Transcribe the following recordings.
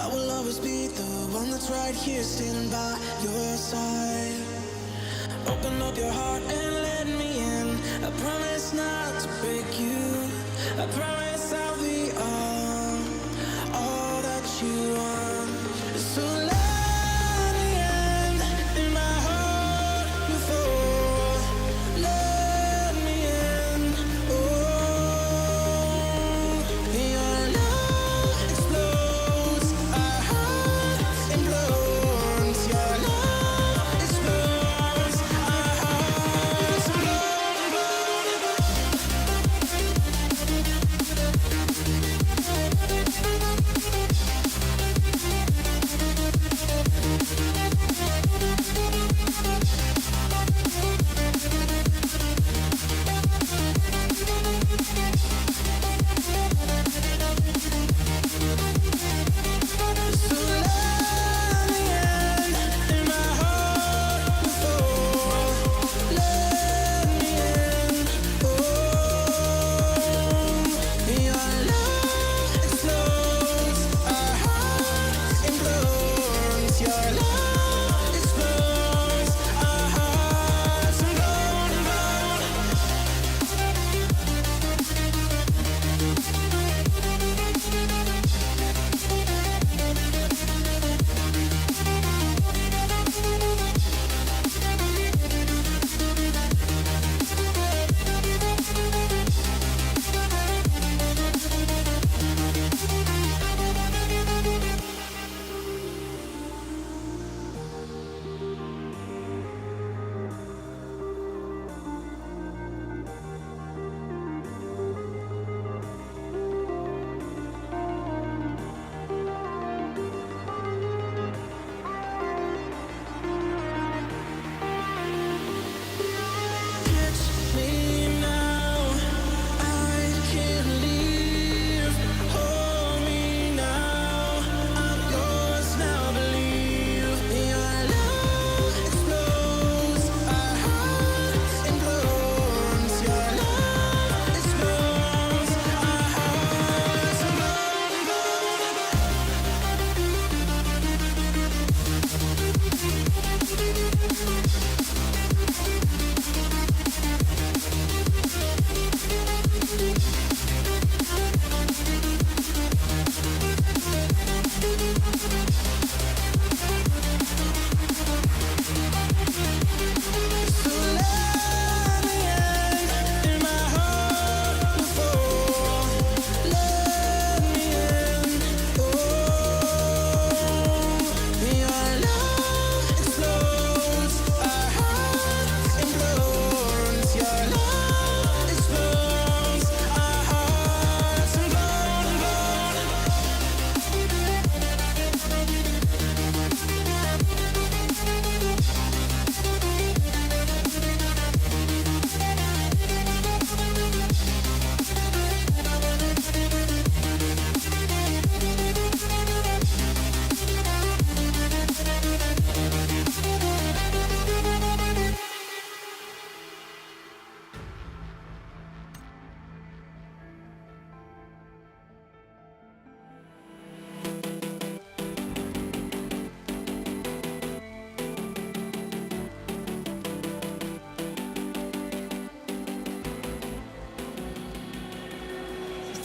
I will always be the one that's right here standing by your side. Open up your heart and let me in. I promise not to break you. I promise I'll be all that you want. So let me in my heart before. Let me in. Oh, your love explodes. Our hearts implodes. Your love explodes. Our hearts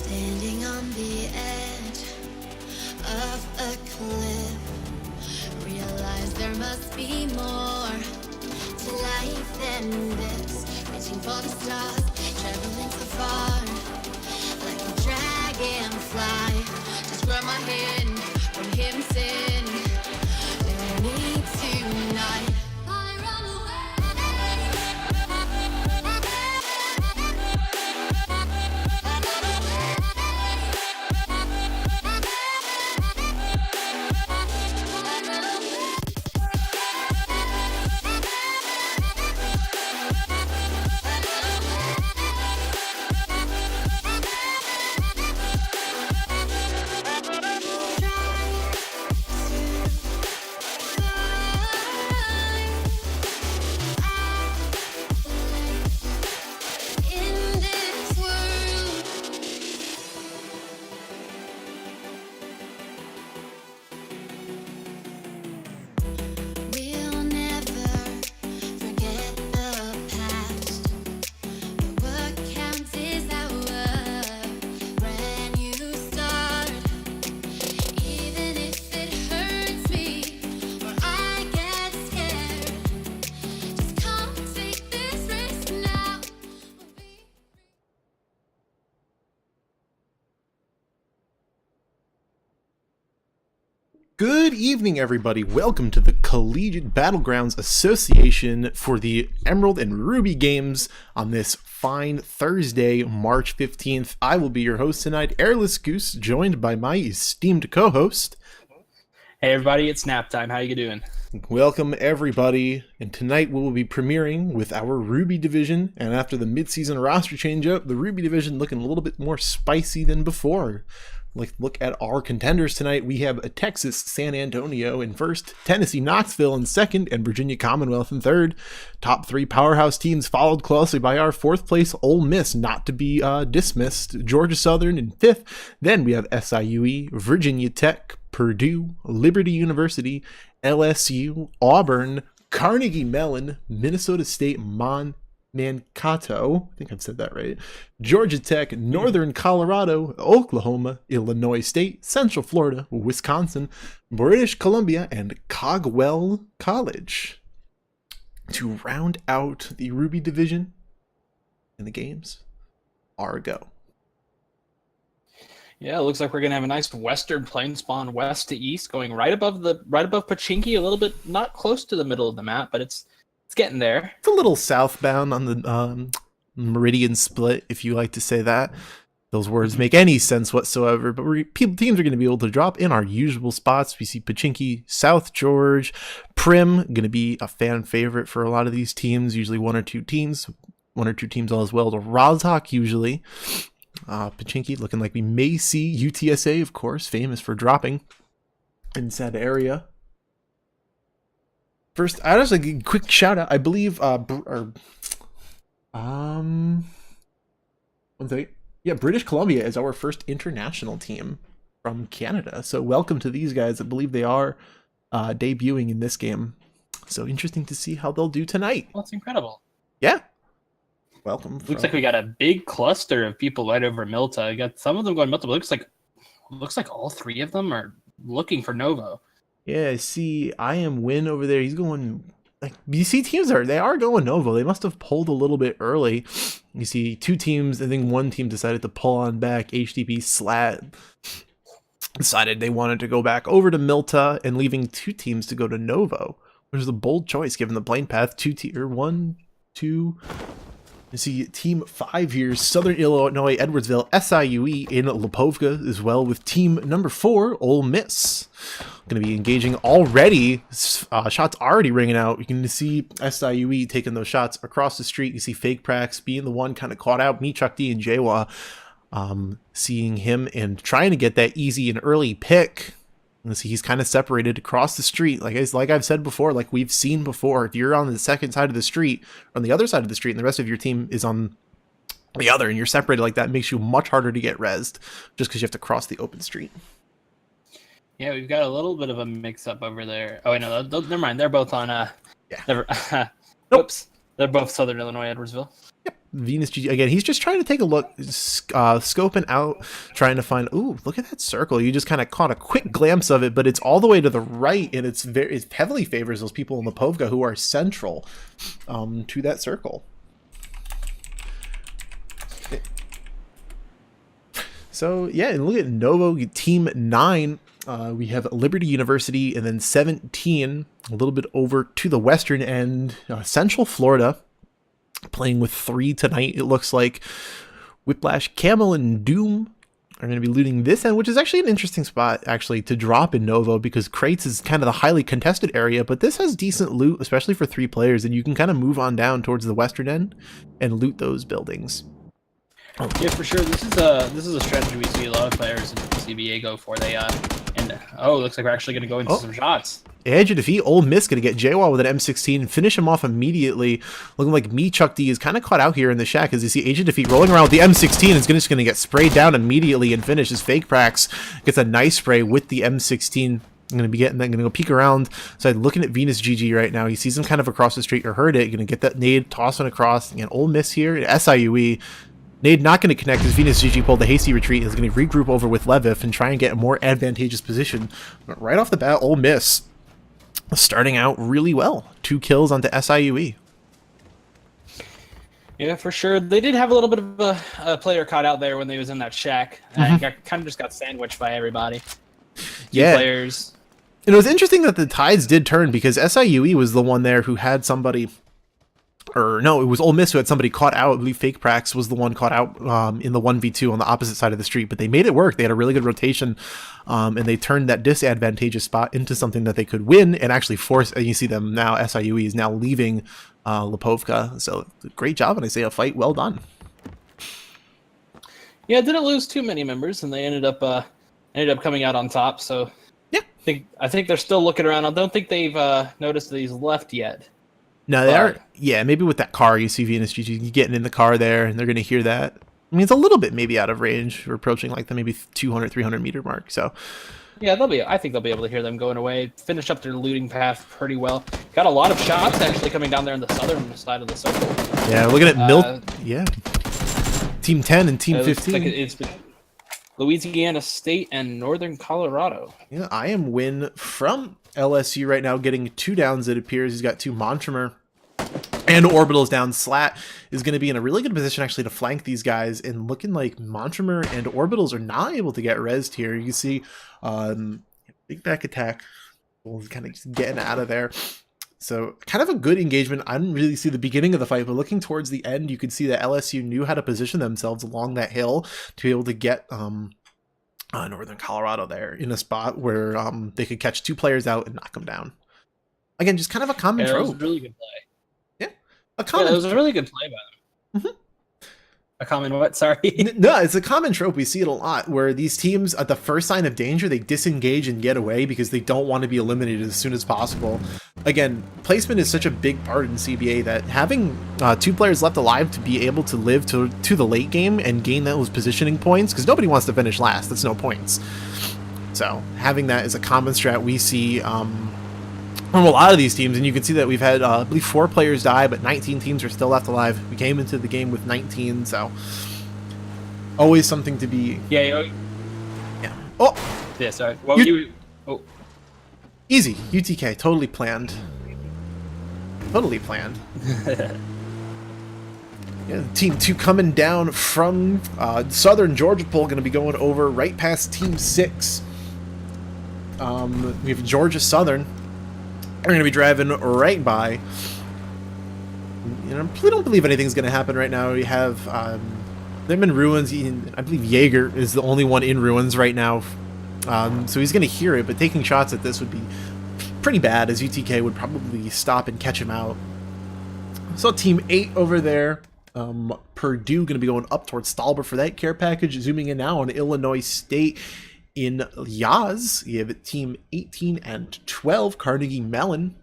standing on the edge of a cliff. Realize there must be more to life than this. Reaching for the stars, traveling so far, like a dragonfly. Just grab my hand from him, sin. We need tonight. I run away. Good evening, everybody. Welcome to the Collegiate Battlegrounds Association for the Emerald and Ruby games on this fine Thursday, March 15th. I will be your host tonight, Airless Goose, joined by my esteemed co-host. Hey everybody, it's nap time. How you doing? Welcome, everybody. And tonight we will be premiering with our Ruby division. And after the mid-season roster change-up, the Ruby division looking a little bit more spicy than before. Look at our contenders tonight. We have a Texas San Antonio in first, Tennessee Knoxville in second, and Virginia Commonwealth in third. Top three powerhouse teams followed closely by our fourth place Ole Miss, not to be dismissed, Georgia Southern in fifth. Then we have SIUE, Virginia Tech, Purdue, Liberty University, LSU, Auburn, Carnegie Mellon, Minnesota State, Mankato, I think I've said that right, Georgia Tech, Northern Colorado, Oklahoma, Illinois State, Central Florida, Wisconsin, British Columbia, and Cogwell College. To round out the Ruby division in the games, Argo. Yeah, it looks like we're gonna have a nice western plane spawn, west to east, going right above Pachinki, a little bit not close to the middle of the map, but it's getting there. It's a little southbound on the meridian split, if you like to say that. Those words make any sense whatsoever, but teams are going to be able to drop in our usual spots. We see Pachinki, South George, Prim, going to be a fan favorite for a lot of these teams, usually one or two teams all as well to Rozhok usually. Pachinki looking like we may see UTSA, of course, famous for dropping in said area. First, I just like a quick shout out. I believe, one second. Yeah, British Columbia is our first international team from Canada. So welcome to these guys. I believe they are debuting in this game. So interesting to see how they'll do tonight. Well, that's incredible. Yeah. Welcome. Looks like we got a big cluster of people right over Milta. I got some of them going Milta, but looks like all three of them are looking for Novo. Yeah, I see I Am Win over there. He's going, like, you see teams they are going Novo. They must have pulled a little bit early. You see two teams, I think one team decided to pull on back. HDP Slat decided they wanted to go back over to Milta and leaving two teams to go to Novo, which is a bold choice given the plane path. One, two. You see Team 5 here, Southern Illinois, Edwardsville, SIUE in Lipovka as well with Team number 4, Ole Miss. Going to be engaging already. Shots already ringing out. You can see SIUE taking those shots across the street. You see Fake Prax being the one kind of caught out. Me, Chuck D, and Jawa seeing him and trying to get that easy and early pick. And see, he's kind of separated across the street. Like I've said before, like we've seen before, if you're on the second side of the street, on the other side of the street, and the rest of your team is on the other, and you're separated like that, it makes you much harder to get rezzed just because you have to cross the open street. Yeah, we've got a little bit of a mix-up over there. Oh, wait, no, never mind. They're both on, Yeah. Oops. They're both Southern Illinois, Edwardsville. Yep. Venus GG again. He's just trying to take a look, scoping out, trying to find. Ooh, look at that circle! You just kind of caught a quick glimpse of it, but it's all the way to the right, and it heavily favors those people in Lipovka who are central to that circle. So yeah, and look at Novo Team 9. We have Liberty University, and then 17, a little bit over to the western end, Central Florida. Playing with 3 tonight, it looks like. Whiplash, Camel, and Doom are going to be looting this end, which is actually an interesting spot actually to drop in Novo because Crates is kind of the highly contested area, but this has decent loot, especially for 3 players, and you can kind of move on down towards the western end and loot those buildings. Yeah, for sure. This is a strategy we see a lot of players in CBA go for. Looks like we're actually going to go into some shots. Edge of defeat. Ole Miss going to get Jaywall with an M16 and finish him off immediately. Looking like me, Chuck D, is kind of caught out here in the shack as you see Age of Defeat rolling around with the M16 and is just going to get sprayed down immediately and finish as Fake Prax gets a nice spray with the M16. I'm going to go peek around. So I'm looking at Venus GG right now. He sees him kind of across the street or heard it. Going to get that nade, tossing across. And Ole Miss here at SIUE. Nade not going to connect as Venus GG pulled the hasty retreat. Is going to regroup over with Levif and try and get a more advantageous position. But right off the bat, Ole Miss starting out really well. 2 kills onto SIUE. Yeah, for sure. They did have a little bit of a player caught out there when they was in that shack. And kind of just got sandwiched by everybody. 2 players. And it was interesting that the tides did turn because SIUE was the one there who had somebody, or no, it was Ole Miss who had somebody caught out. I believe Fake Prax was the one caught out in the 1v2 on the opposite side of the street, but they made it work. They had a really good rotation, and they turned that disadvantageous spot into something that they could win and actually force. And you see them now, SIUE is now leaving Lipovka. So great job, and I say a fight well done. Yeah, didn't lose too many members, and they ended up coming out on top. So yeah, I think they're still looking around. I don't think they've noticed that he's left yet. No, they are. Yeah, maybe with that car, you see Venus GG getting in the car there, and they're going to hear that. I mean, it's a little bit maybe out of range. We're approaching like the maybe 200, 300 meter mark. So yeah, I think they'll be able to hear them going away. Finish up their looting path pretty well. Got a lot of shots actually coming down there on the southern side of the circle. yeah, looking at yeah, Team 10 and Team 15. Like it's Louisiana State and Northern Colorado. Yeah, I am win from LSU right now, getting 2 downs. It appears he's got 2 Montremer. And Orbital's down. Slat is going to be in a really good position actually to flank these guys, and looking like Montremer and Orbitals are not able to get rezzed here. You see big back attack kind of just getting out of there. So kind of a good engagement. I didn't really see the beginning of the fight, but looking towards the end, you could see that LSU knew how to position themselves along that hill to be able to get Northern Colorado there in a spot where they could catch 2 players out and knock them down. Again, just kind of a common trope. It was a really good play. It was a really good play by them. Mm-hmm. A common what? Sorry. No, it's a common trope. We see it a lot where these teams, at the first sign of danger, they disengage and get away because they don't want to be eliminated as soon as possible. Again, placement is such a big part in CBA that having 2 players left alive to be able to live to the late game and gain those positioning points, because nobody wants to finish last. That's no points. So having that is a common strat we see from a lot of these teams, and you can see that we've had, I believe, 4 players die, but 19 teams are still left alive. We came into the game with 19, so always something to be. Yeah. Oh. Yeah. Sorry. Well, Easy. UTK. Totally planned. Totally planned. Yeah, Team 2 coming down from Southern Georgia Pole, going to be going over right past Team 6. We have Georgia Southern. We're going to be driving right by. You know, I don't believe anything's going to happen right now. We have them in ruins. I believe Jaeger is the only one in ruins right now. So he's going to hear it, but taking shots at this would be pretty bad, as UTK would probably stop and catch him out. So Team 8 over there. Purdue going to be going up towards Stalber for that care package. Zooming in now on Illinois State. In Yaz, you have Team 18 and 12, Carnegie Mellon,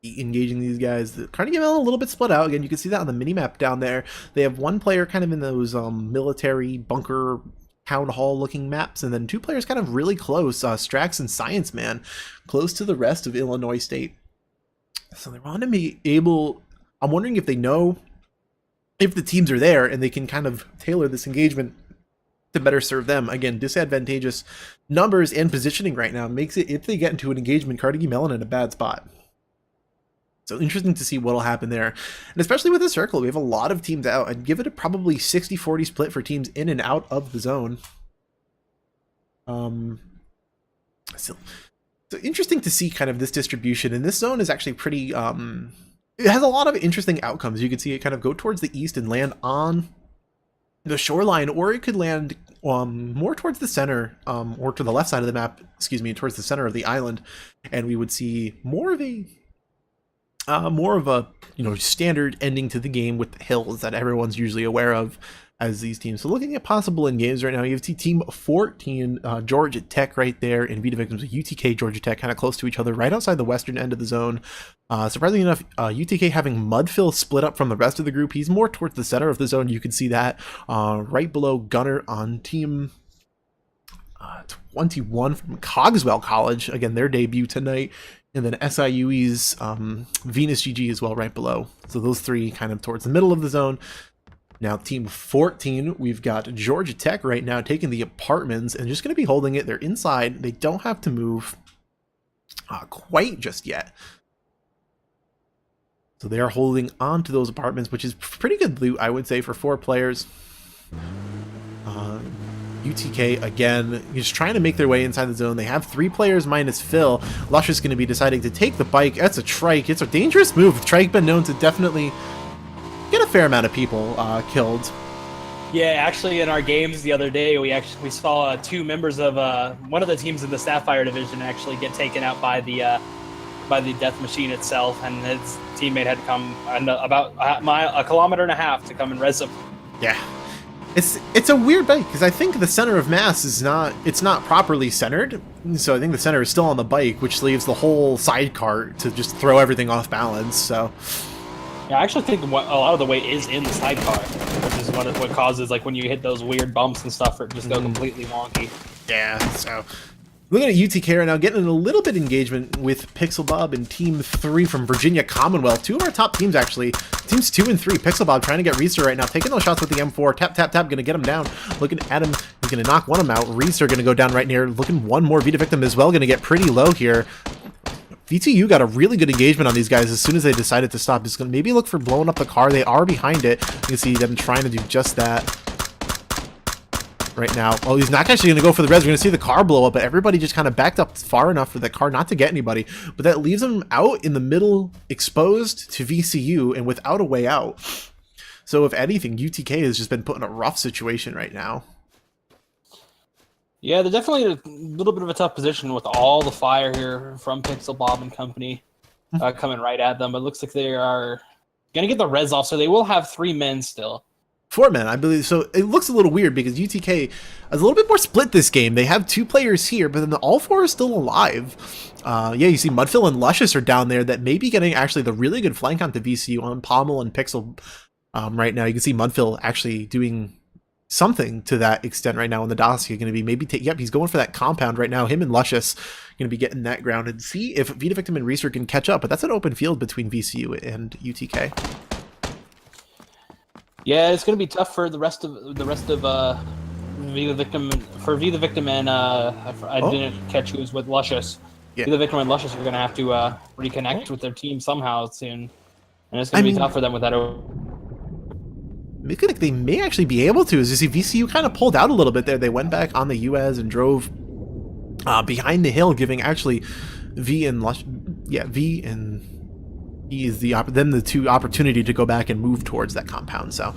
engaging these guys. The Carnegie Mellon a little bit split out. Again, you can see that on the minimap down there. They have 1 player kind of in those military bunker town hall looking maps, and then 2 players kind of really close, Strax and Science Man, close to the rest of Illinois State. So they want to be able, I'm wondering if they know if the teams are there and they can kind of tailor this engagement to better serve them. Again, disadvantageous numbers and positioning right now makes it, if they get into an engagement, Carnegie Mellon in a bad spot. So interesting to see what'll happen there. And especially with the circle, we have a lot of teams out. I'd give it a probably 60-40 split for teams in and out of the zone. So interesting to see kind of this distribution. And this zone is actually pretty, it has a lot of interesting outcomes. You can see it kind of go towards the east and land on the shoreline, or it could land more towards the center, or to the left side of the map, towards the center of the island, and we would see more of a standard ending to the game with the hills that everyone's usually aware of as these teams. So looking at possible in games right now, you have Team 14, Georgia Tech right there, and Vita Victims with UTK, Georgia Tech kind of close to each other right outside the western end of the zone. Surprisingly enough, UTK having Mudfill split up from the rest of the group. He's more towards the center of the zone. You can see that right below Gunner on Team 21 from Cogswell College. Again, their debut tonight. And then SIUE's Venus GG as well right below. So those 3 kind of towards the middle of the zone. Now, Team 14, we've got Georgia Tech right now taking the apartments and just going to be holding it. They're inside. They don't have to move quite just yet. So they are holding on to those apartments, which is pretty good loot, I would say, for 4 players. UTK again, just trying to make their way inside the zone. They have 3 players minus Phil. Lush is going to be deciding to take the bike. That's a trike. It's a dangerous move. Trike been known to definitely get a fair amount of people killed. Yeah, actually, in our games the other day, we saw 2 members of one of the teams in the Sapphire division actually get taken out by the death machine itself, and his teammate had to come about a kilometer and a half to come and res him. Yeah. It's a weird bike because I think the center of mass is not properly centered, so I think the center is still on the bike, which leaves the whole sidecar to just throw everything off balance. So yeah, I actually think a lot of the weight is in the sidecar, which is what causes, like, when you hit those weird bumps and stuff, for it just go completely wonky. Yeah. So looking at UTK right now, getting a little bit of engagement with Pixel Bob and Team 3 from Virginia Commonwealth. 2 of our top teams, actually. Teams 2 and 3. Pixel Bob trying to get Reeser right now, taking those shots with the M4. Tap, tap, tap, going to get him down. Looking at him, he's going to knock one of them out. Reeser going to go down right near. Looking one more Vita Victim as well, going to get pretty low here. VTU got a really good engagement on these guys as soon as they decided to stop. Just going to maybe look for blowing up the car. They are behind it. You can see them trying to do just that right now. Oh, he's not actually going to go for the res. We're going to see the car blow up, but everybody just kind of backed up far enough for the car not to get anybody. But that leaves them out in the middle, exposed to VCU and without a way out. So if anything, UTK has just been put in a rough situation right now. Yeah, they're definitely in a little bit of a tough position with all the fire here from Pixel Bob and company coming right at them. But it looks like they are going to get the res off, so they will have 3 men still. 4 men, I believe. So it looks a little weird because UTK is a little bit more split this game. They have 2 players here, but then all 4 are still alive. Yeah, you see Mudfill and Luscious are down there that may be getting actually the really good flank onto VCU on Pommel and Pixel right now. You can see Mudfill actually doing something to that extent right now in the dossier. Going to be maybe yep, he's going for that compound right now. Him and Luscious going to be getting that ground and see if Vita Victim and Reeser can catch up. But that's an open field between VCU and UTK. Yeah, it's going to be tough for the rest of Vita Victim and I didn't catch who was with Luscious. Yeah. Vita Victim and Luscious are going to have to reconnect with their team somehow soon, and it's going to be tough for them with that. They may actually be able to. As you see, VCU kind of pulled out a little bit there. They went back on the US and drove behind the hill, giving actually V and E is the 2 opportunity to go back and move towards that compound. So,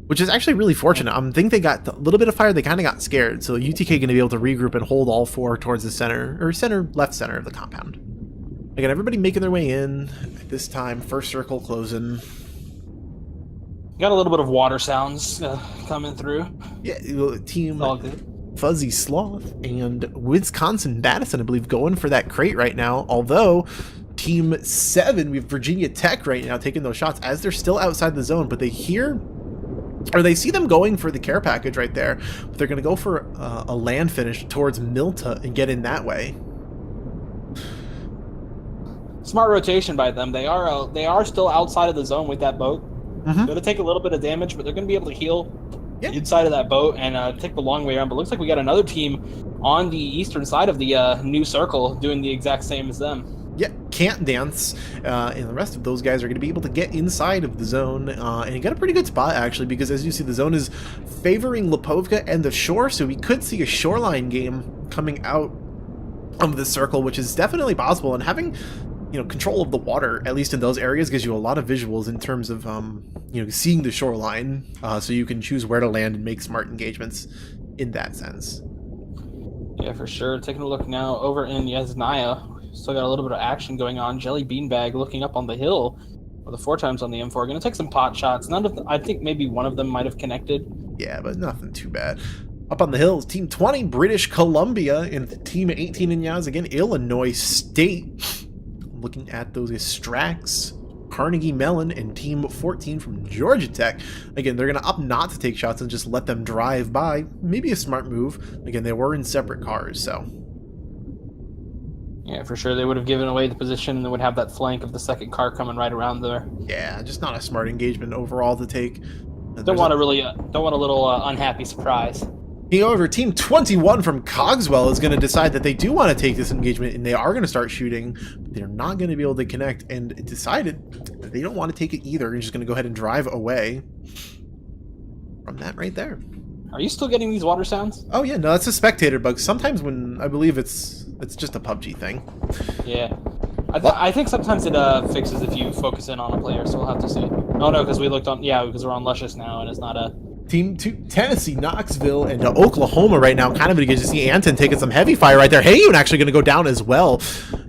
which is actually really fortunate. I think they got a little bit of fire. They kind of got scared. So UTK going to be able to regroup and hold all 4 towards the left center of the compound. Again, everybody making their way in at this time. First circle closing. Got a little bit of water sounds coming through. Yeah, team all good. Fuzzy Sloth and Wisconsin Madison, I believe, going for that crate right now. Although Team 7, we have Virginia Tech right now taking those shots as they're still outside the zone, but they see them going for the care package right there. But they're going to go for a land finish towards Milta and get in that way. Smart rotation by them. They are still outside of the zone with that boat. Going to take a little bit of damage, but they're going to be able to heal inside of that boat and take the long way around. But it looks like we got another team on the eastern side of the new circle doing the exact same as them. Yeah, Can't Dance and the rest of those guys are going to be able to get inside of the zone and you got a pretty good spot actually, because as you see, the zone is favoring Lipovka and the shore, so we could see a shoreline game coming out of the circle, which is definitely possible. And having control of the water, at least in those areas, gives you a lot of visuals in terms of seeing the shoreline, so you can choose where to land and make smart engagements in that sense. Yeah, for sure. Taking a look now over in Yasnaya. Still got a little bit of action going on. Jelly Beanbag looking up on the hill with the 4 times on the M4. Going to take some pot shots. I think maybe one of them might have connected. Yeah, but nothing too bad. Up on the hills, Team 20, British Columbia, and Team 18 in Yaz, again, Illinois State. Looking at those Strax, Carnegie Mellon, and Team 14 from Georgia Tech. Again, they're going to opt not to take shots and just let them drive by. Maybe a smart move. Again, they were in separate cars, so. Yeah, for sure. They would have given away the position and they would have that flank of the second car coming right around there. Yeah, just not a smart engagement overall to take. Don't want a little unhappy surprise. However, Team 21 from Cogswell is going to decide that they do want to take this engagement and they are going to start shooting, but they're not going to be able to connect, and decided that they don't want to take it either. They're just going to go ahead and drive away from that right there. Are you still getting these water sounds? Oh yeah, no, that's a spectator bug. Sometimes when I believe it's just a PUBG thing. Yeah. I think sometimes it fixes if you focus in on a player, so we'll have to see. Oh no, because we looked on, yeah, because we're on Luscious now, and it's not a... Team 2, Tennessee, Knoxville, and Oklahoma right now. Kind of going to see Anton taking some heavy fire right there. Hayun actually going to go down as well.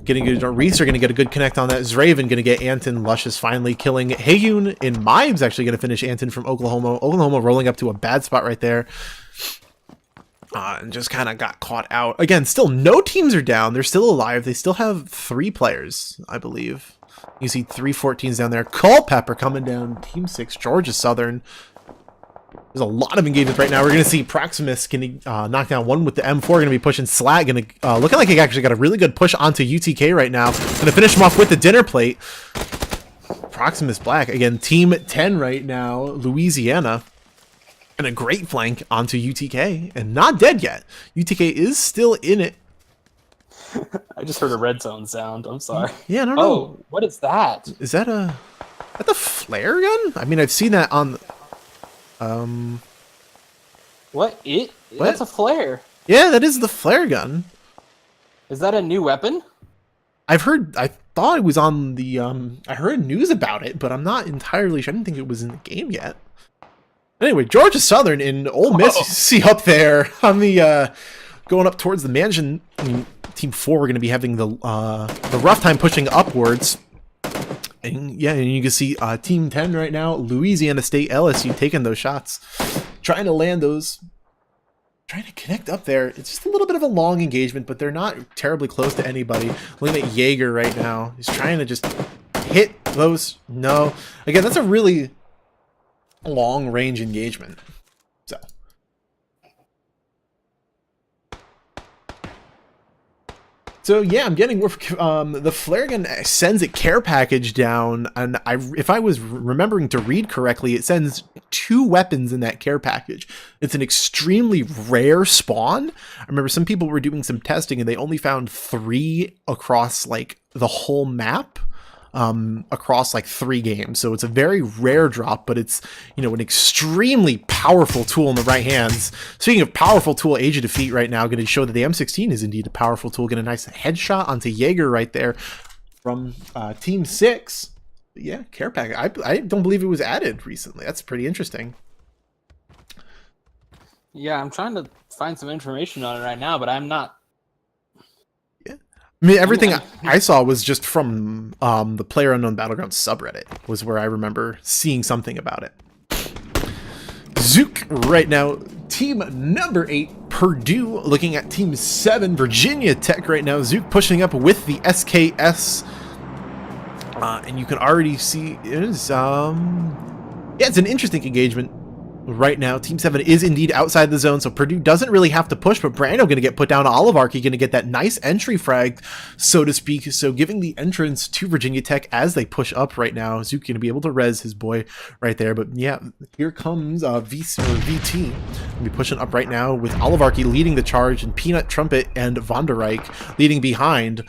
Reese are going to get a good connect on that. Zraven going to get Anton. Luscious finally killing Hayun. And Mimes actually going to finish Anton from Oklahoma. Oklahoma rolling up to a bad spot right there. And just kind of got caught out. Again, still no teams are down. They're still alive. They still have 3 players, I believe. You see 3 14s down there. Culpepper coming down. Team 6, Georgia Southern. There's a lot of engagement right now. We're going to see Proximus can knock down one with the M4. Going to be pushing Slag. Going to looking like he actually got a really good push onto UTK right now. Going to finish him off with the dinner plate. Proximus Black again. Team 10 right now. Louisiana. And a great flank onto UTK. And not dead yet. UTK is still in it. I just heard a red zone sound. I'm sorry. Yeah, I don't know. Oh, what is that? Is that the flare gun? I mean, I've seen that on... What? That's a flare. Yeah, that is the flare gun. Is that a new weapon? I thought it was on the, I heard news about it, but I'm not entirely sure. I didn't think it was in the game yet. Anyway, Georgia Southern in Ole Miss, you see up there on the, going up towards the mansion. I mean, Team 4, we're going to be having the rough time pushing upwards. And yeah, and you can see Team 10 right now, Louisiana State, LSU taking those shots, trying to land those, trying to connect up there. It's just a little bit of a long engagement, but they're not terribly close to anybody. Looking at Jaeger right now, he's trying to just hit those. No, again, that's a really long range engagement. So yeah, I'm getting the flare gun sends a care package down, and if I was remembering to read correctly, it sends 2 weapons in that care package. It's an extremely rare spawn. I remember some people were doing some testing and they only found 3 across like the whole map. Across like 3 games. So it's a very rare drop, but it's, you know, an extremely powerful tool in the right hands. Speaking of powerful tool, Age of Defeat right now, going to show that the M16 is indeed a powerful tool. Get a nice headshot onto Jaeger right there from Team 6. But yeah, care pack. I don't believe it was added recently. That's pretty interesting. Yeah, I'm trying to find some information on it right now, but I'm not. I mean, everything I saw was just from the PlayerUnknown Battlegrounds subreddit was where I remember seeing something about it. Zook right now, team number 8, Purdue, looking at team 7, Virginia Tech right now. Zook pushing up with the SKS, and you can already see it is yeah, it's an interesting engagement. Right now, Team 7 is indeed outside the zone, so Purdue doesn't really have to push, but Brando going to get put down. Olivarchy going to get that nice entry frag, so to speak, so giving the entrance to Virginia Tech as they push up right now. Zook going to be able to res his boy right there, but yeah, here comes VT. Going to be pushing up right now with Olivarchy leading the charge, and Peanut, Trumpet, and Vonderijk leading behind.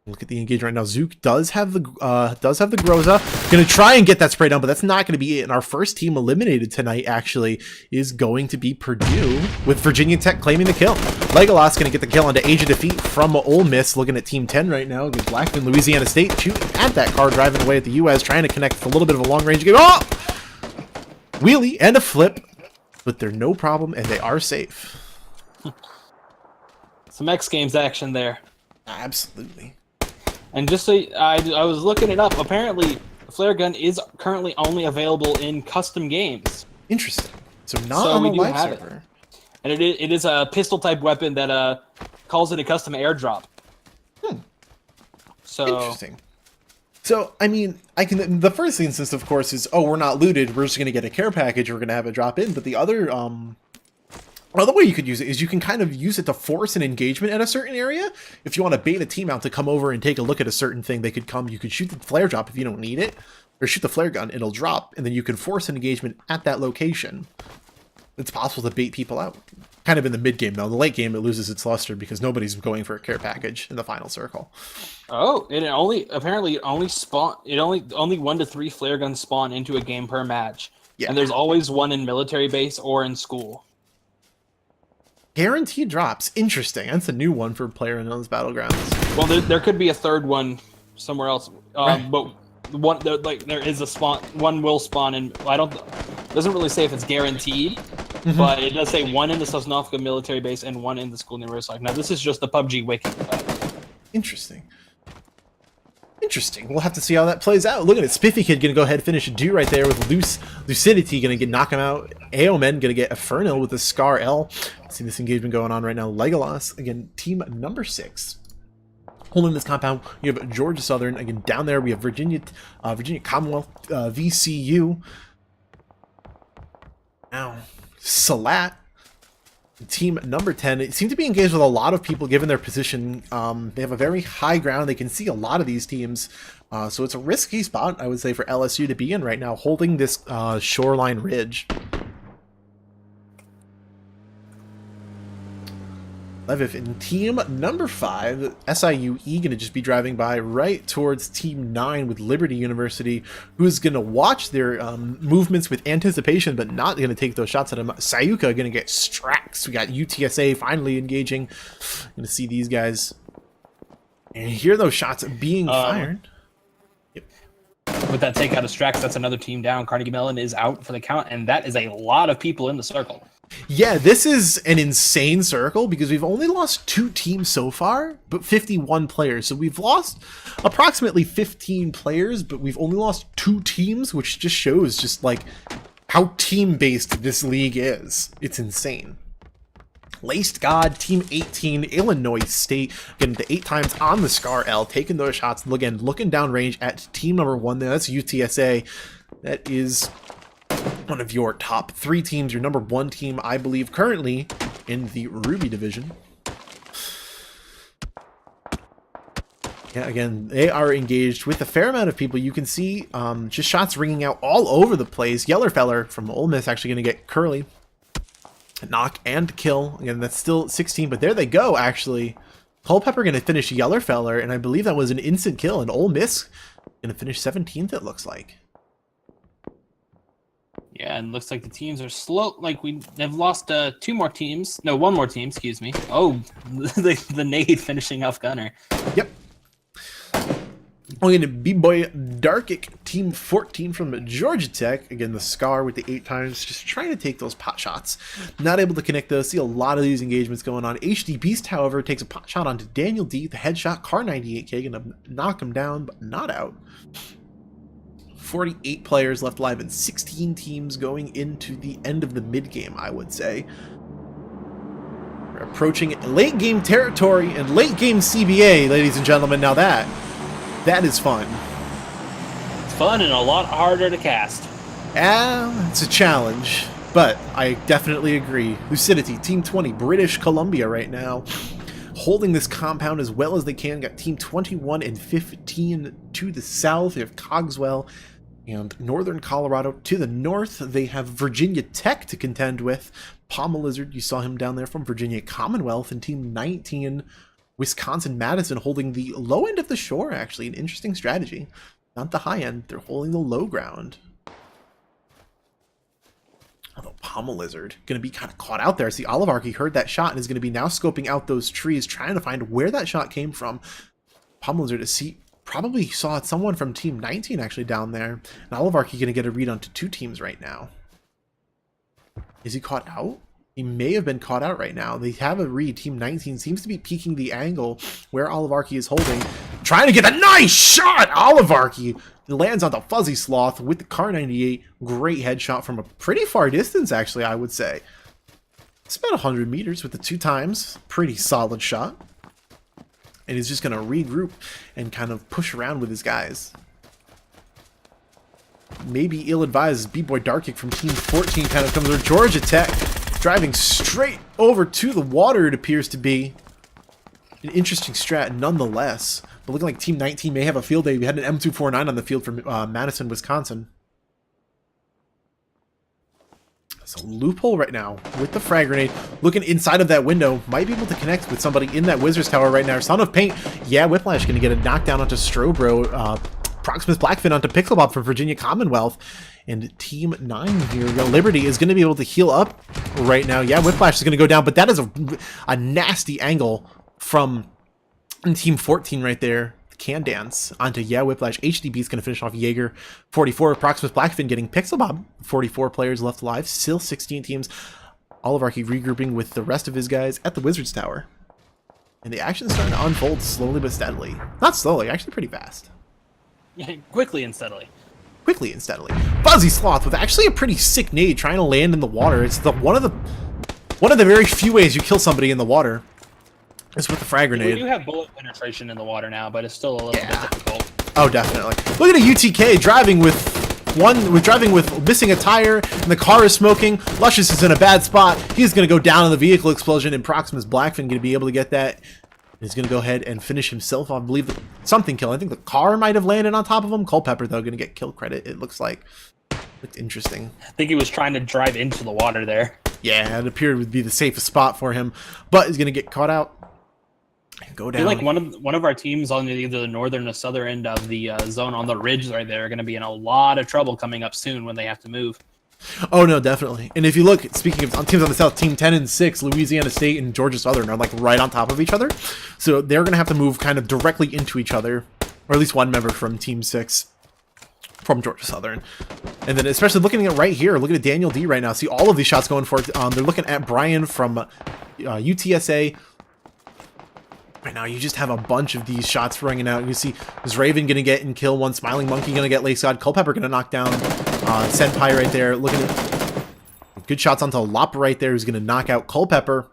Look at the engagement right now. Zook does have the Groza. Gonna try and get that spray down, but that's not gonna be it. And our first team eliminated tonight actually is going to be Purdue, with Virginia Tech claiming the kill. Legolas gonna get the kill onto Age of Defeat from Ole Miss. Looking at Team 10 right now. Blackman, Louisiana State shooting at that car, driving away at the US, trying to connect with a little bit of a long range game. Oh! Wheelie and a flip, but they're no problem and they are safe. Some X Games action there. Absolutely. And just so I was looking it up, apparently the flare gun is currently only available in custom games. Interesting. So not on the live server. And it is a pistol type weapon that calls it a custom airdrop. So interesting. So I mean, the first instance, of course, is we're not looted. We're just going to get a care package. We're going to have it drop in. But the other way you could use it is you can kind of use it to force an engagement at a certain area. If you want to bait a team out to come over and take a look at a certain thing, they could come. You could shoot the flare drop if you don't need it, or shoot the flare gun, it'll drop, and then you can force an engagement at that location. It's possible to bait people out. Kind of in the mid game, though. In the late game, it loses its luster because nobody's going for a care package in the final circle. Oh, only 1 to 3 flare guns spawn into a game per match. Yeah. And there's always one in military base or in school. Guaranteed drops. Interesting. That's a new one for player in those battlegrounds. Well, there could be a third one somewhere else, Right. but one there is a spawn. One will spawn in. I don't. It doesn't really say if it's guaranteed, but it does say one in the Sosnovka military base and one in the school near Riverside. Now this is just the PUBG wiki. Interesting. Interesting. We'll have to see how that plays out. Look at it. Spiffy Kid gonna go ahead and finish a do right there with Lucidity gonna knock him out. Aomen gonna get a Fernil with a Scar L. See this engagement going on right now. Legolas again, team number 6. Holding this compound, you have Georgia Southern again down there. We have Virginia Commonwealth, VCU. Now Salat, team number 10. It seemed to be engaged with a lot of people given their position. They have a very high ground. They can see a lot of these teams. So it's a risky spot, I would say, for LSU to be in right now, holding this shoreline ridge. Leviv in team number 5, SIUE going to just be driving by right towards team 9 with Liberty University, who's going to watch their movements with anticipation, but not going to take those shots at him. Sayuka going to get Strax. We got UTSA finally engaging. Going to see these guys and hear those shots being fired. With that takeout of Strax, that's another team down. Carnegie Mellon is out for the count, and that is a lot of people in the circle. Yeah, this is an insane circle because we've only lost 2 teams so far, but 51 players. So we've lost approximately 15 players, but we've only lost 2 teams, which just shows just like how team-based this league is. It's insane. Laced God, team 18, Illinois State, getting to 8 times on the Scar L, taking those shots. Again, looking downrange at team number 1 there. That's UTSA. That is one of your top 3 teams, your number 1 team, I believe, currently in the Ruby division. Yeah, again, they are engaged with a fair amount of people. You can see just shots ringing out all over the place. Yellerfeller from Ole Miss actually going to get Curly. Knock and kill. Again, that's still 16, but there they go, actually. Culpepper going to finish Yellerfeller, and I believe that was an instant kill, and Ole Miss going to finish 17th, it looks like. Yeah, and looks like the teams are slow. Like, we have lost 2 more teams. No, 1 more team, excuse me. Oh, the nade finishing off Gunner. Yep. We're going to B-Boy Darkic, team 14 from Georgia Tech. Again, the Scar with the 8 times, just trying to take those pot shots. Not able to connect those. See a lot of these engagements going on. HD Beast, however, takes a pot shot onto Daniel D. The headshot, Car 98K, going to knock him down, but not out. 48 players left alive and 16 teams going into the end of the mid-game, I would say. We're approaching late-game territory and late-game CBA, ladies and gentlemen. Now that is fun. It's fun and a lot harder to cast. It's a challenge, but I definitely agree. Lucidity, Team 20, British Columbia right now, holding this compound as well as they can. Got Team 21 and 15 to the south. They have Cogswell and Northern Colorado to the north. They have Virginia Tech to contend with. Palma Lizard, you saw him down there from Virginia Commonwealth, and Team 19, Wisconsin-Madison, holding the low end of the shore, actually. An interesting strategy. Not the high end, they're holding the low ground. Although Palma Lizard going to be kind of caught out there. See, Olivarchy heard that shot and is going to be now scoping out those trees, trying to find where that shot came from. Palma Lizard to see, probably saw someone from Team 19 actually down there. And Olivarchy going to get a read onto 2 teams right now. Is he caught out? He may have been caught out right now. They have a read. Team 19 seems to be peeking the angle where Olivarchy is holding. Trying to get a nice shot! Olivarchy lands on the Fuzzy Sloth with the Car 98. Great headshot from a pretty far distance, actually, I would say. It's about 100 meters with the 2 times. Pretty solid shot. And he's just going to regroup and kind of push around with his guys. Maybe ill-advised B-Boy Darkic from Team 14 kind of comes over. Georgia Tech driving straight over to the water, it appears to be. An interesting strat nonetheless. But looking like Team 19 may have a field day. We had an M249 on the field for Madison, Wisconsin. So loophole right now with the frag grenade. Looking inside of that window. Might be able to connect with somebody in that Wizards Tower right now. Son of Paint. Yeah, Whiplash going to get a knockdown onto Strobro. Proximus Blackfin onto Pixelbob from Virginia Commonwealth. And Team 9 here, Liberty is going to be able to heal up right now. Yeah, Whiplash is going to go down, but that is a nasty angle from Team 14 right there. Can Dance onto Whiplash. HDB is going to finish off Jaeger. 44. Proximus Blackfin getting Pixelbob. 44 players left alive. Still 16 teams. Oligarchy regrouping with the rest of his guys at the Wizards Tower. And the action's starting to unfold slowly but steadily. Not slowly, actually pretty fast. Quickly and steadily. Quickly and steadily. Fuzzy Sloth with actually a pretty sick nade trying to land in the water. It's one of the very few ways you kill somebody in the water. Is with the frag grenade. We do have bullet penetration in the water now, but it's still a little bit difficult. Oh, definitely. Look at a UTK driving with missing a tire, and the car is smoking. Luscious is in a bad spot. He's going to go down in the vehicle explosion, and Proximus Blackfin going to be able to get that. He's going to go ahead and finish himself off. I believe something kill. I think the car might have landed on top of him. Culpepper, though, going to get kill credit. It looks like. Looked interesting. I think he was trying to drive into the water there. Yeah, it appeared to be the safest spot for him, but he's going to get caught out. Go down. I feel like one of our teams on either the northern or southern end of the zone on the ridge right there are going to be in a lot of trouble coming up soon when they have to move. Oh no, definitely. And if you look, speaking of teams on the south, Team 10 and 6, Louisiana State and Georgia Southern are like right on top of each other, so they're going to have to move kind of directly into each other, or at least one member from Team 6 from Georgia Southern. And then especially looking at right here, look at Daniel D right now. See all of these shots going for it. They're looking at Brian from UTSA. Right now, you just have a bunch of these shots ringing out. You see, is Raven going to get and kill one? Smiling Monkey going to get Lace God. Culpepper going to knock down Senpai right there. Looking at good shots onto Lop right there, who's going to knock out Culpepper.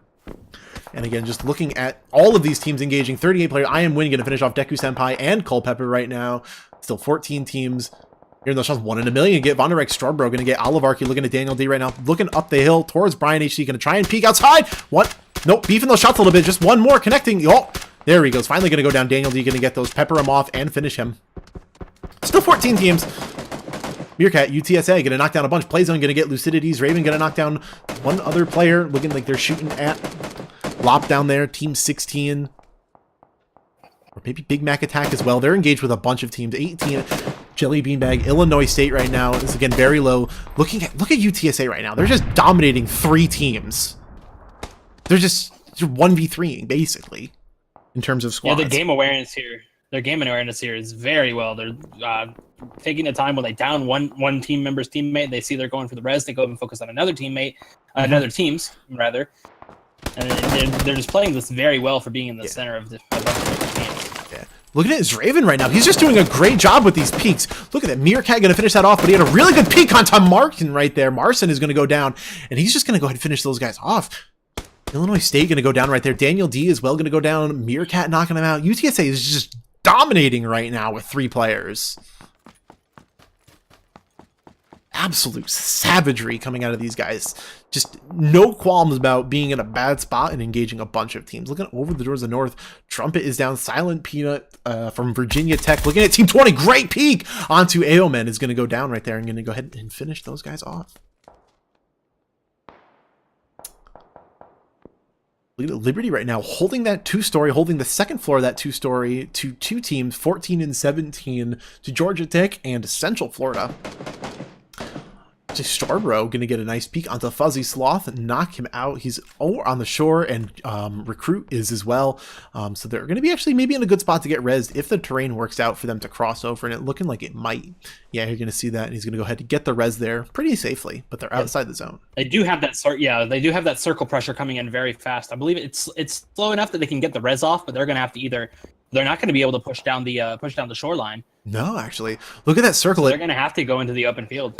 And again, just looking at all of these teams engaging. 38 player. I Am Win going to finish off Deku Senpai and Culpepper right now. Still 14 teams. Here in those shots, 1 in a million. Get Vonderek Starbro going to get Olivarchy. Looking at Daniel D right now. Looking up the hill towards Brian HC. Going to try and peek outside. What? Nope, beefing those shots a little bit. Just one more connecting. Oh, there he goes. Finally going to go down. Daniel D going to get those, pepper him off, and finish him. Still 14 teams. Meerkat, UTSA going to knock down a bunch. Playzone going to get Lucidities. Raven going to knock down one other player. Looking like they're shooting at Lop down there. Team 16. Or maybe Big Mac Attack as well. They're engaged with a bunch of teams. 18. Jelly Beanbag. Illinois State right now is again very low. Look at UTSA right now. They're just dominating 3 teams. They're just 1v3ing basically in terms of squads. Yeah, their game awareness here is very well. They're taking the time when they down one team member's teammate. They see they're going for the res. They go and focus on another teammate, another team's rather, and they're just playing this very well for being in the center of the teams. Yeah. Look at his Raven right now. He's just doing a great job with these peaks. Look at that. Meerkat going to finish that off, but he had a really good peak onto Markin right there. Marcin is going to go down, and he's just going to go ahead and finish those guys off. Illinois State going to go down right there. Daniel D is well going to go down. Meerkat knocking him out. UTSA is just dominating right now with 3 players. Absolute savagery coming out of these guys. Just no qualms about being in a bad spot and engaging a bunch of teams. Looking over the doors of the north, Trumpet is down. Silent Peanut from Virginia Tech. Looking at Team 20, great peak onto Aomen is going to go down right there and going to go ahead and finish those guys off. Look at Liberty right now, holding that 2-story, holding the second floor of that 2-story to 2 teams, 14 and 17, to Georgia Tech and Central Florida. Starbro going to get a nice peek onto Fuzzy Sloth and knock him out. He's on the shore, and Recruit is as well. So they're going to be actually maybe in a good spot to get rezzed if the terrain works out for them to cross over, and it looking like it might. Yeah, you're going to see that, and he's going to go ahead and get the res there pretty safely, but they're outside the zone. They do have that they do have that circle pressure coming in very fast. I believe it's slow enough that they can get the res off, but they're going to have to they're not going to be able to push down the shoreline. No, actually, look at that circle. So they're going to have to go into the open field.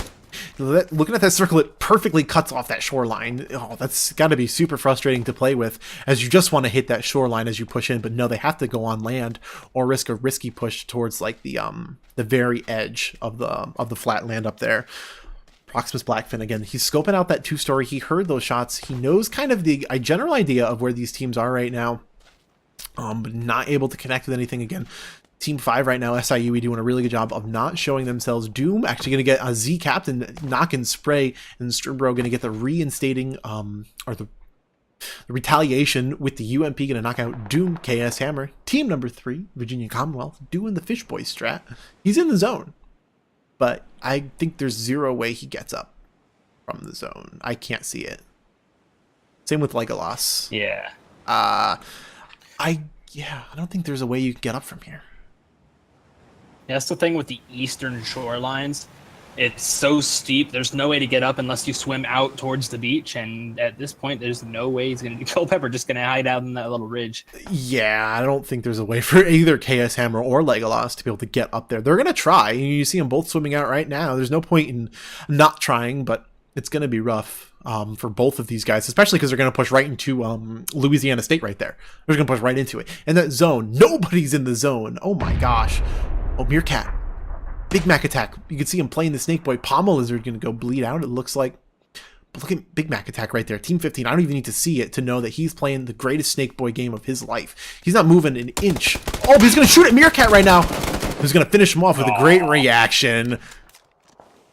Looking at that circle, it perfectly cuts off that shoreline. Oh, that's got to be super frustrating to play with, as you just want to hit that shoreline as you push in, but no, they have to go on land or risk a risky push towards like the very edge of the flat land up there. Proximus Blackfin again, he's scoping out that 2-story. He heard those shots. He knows kind of a general idea of where these teams are right now, but not able to connect with anything again. Team 5 right now, SIU, doing a really good job of not showing themselves. Doom actually going to get a Z Captain knock and spray, and Sturbro going to get the reinstating, or the The retaliation with the UMP going to knock out Doom KS Hammer. Team number 3, Virginia Commonwealth, doing the Fish Boy strat. He's in the zone, but I think there's zero way he gets up from the zone. I can't see it. Same with Legolas. Yeah. I don't think there's a way you can get up from here. Yeah, that's the thing with the eastern shorelines. It's so steep. There's no way to get up unless you swim out towards the beach. And at this point, there's no way he's going to do. Culpepper just going to hide out in that little ridge. Yeah, I don't think there's a way for either KS Hammer or Legolas to be able to get up there. They're going to try. You see them both swimming out right now. There's no point in not trying, but it's going to be rough for both of these guys, especially because they're going to push right into Louisiana State right there. They're going to push right into it. And that zone, nobody's in the zone. Oh my gosh. Oh, Meerkat. Big Mac attack. You can see him playing the Snake Boy. Pommel Lizard going to go bleed out, it looks like. But look at Big Mac attack right there. Team 15. I don't even need to see it to know that he's playing the greatest Snake Boy game of his life. He's not moving an inch. Oh, but he's going to shoot at Meerkat right now. He's going to finish him off with a great reaction.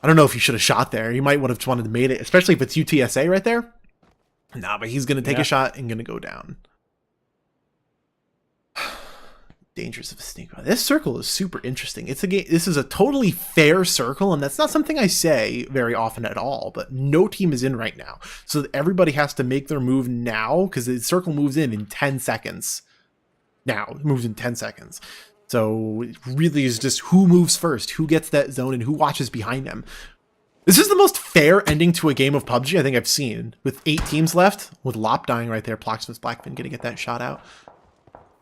I don't know if he should have shot there. He might would have wanted to made it, especially if it's UTSA right there. Nah, but he's going to take a shot and going to go down. Dangers of a snake. This circle is super interesting. It's a game. This is a totally fair circle, and that's not something I say very often at all. But no team is in right now, so everybody has to make their move now because the circle moves in 10 seconds. Now it moves in 10 seconds. So it really is just who moves first, who gets that zone, and who watches behind them. This is the most fair ending to a game of PUBG I think I've seen, with 8 teams left, with Lop dying right there. Plocksmith's Blackfin going to get that shot out.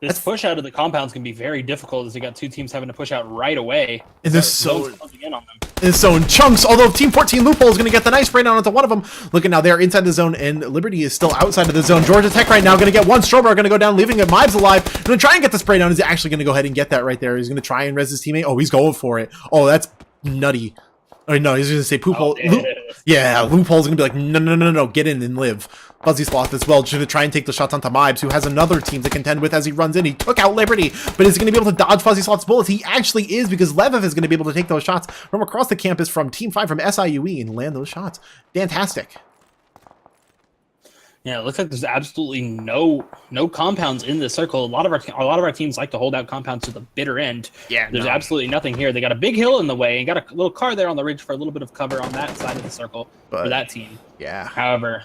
This push out of the compounds can be very difficult as you got 2 teams having to push out right away. And this so closing in on them. And so in chunks, although Team 14 Loophole is going to get the nice spray down onto one of them. Looking now, they're inside the zone, and Liberty is still outside of the zone. Georgia Tech right now going to get one. Strober going to go down, leaving it. Mibes alive. Going to try and get the spray down. He's actually going to go ahead and get that right there. He's going to try and res his teammate. Oh, he's going for it. Oh, that's nutty. Oh, no, he's going to say Poophole. Yeah, Loophole's going to be like, no, get in and live. Fuzzy Sloth as well, just going to try and take the shots onto Mibes, who has another team to contend with as he runs in. He took out Liberty, but is he going to be able to dodge Fuzzy Sloth's bullets? He actually is, because Leviv is going to be able to take those shots from across the campus from Team 5 from SIUE and land those shots. Fantastic. Yeah, it looks like there's absolutely no compounds in this circle. A lot of our teams like to hold out compounds to the bitter end. Yeah, there's absolutely nothing here. They got a big hill in the way and got a little car there on the ridge for a little bit of cover on that side of the circle for that team. Yeah. However,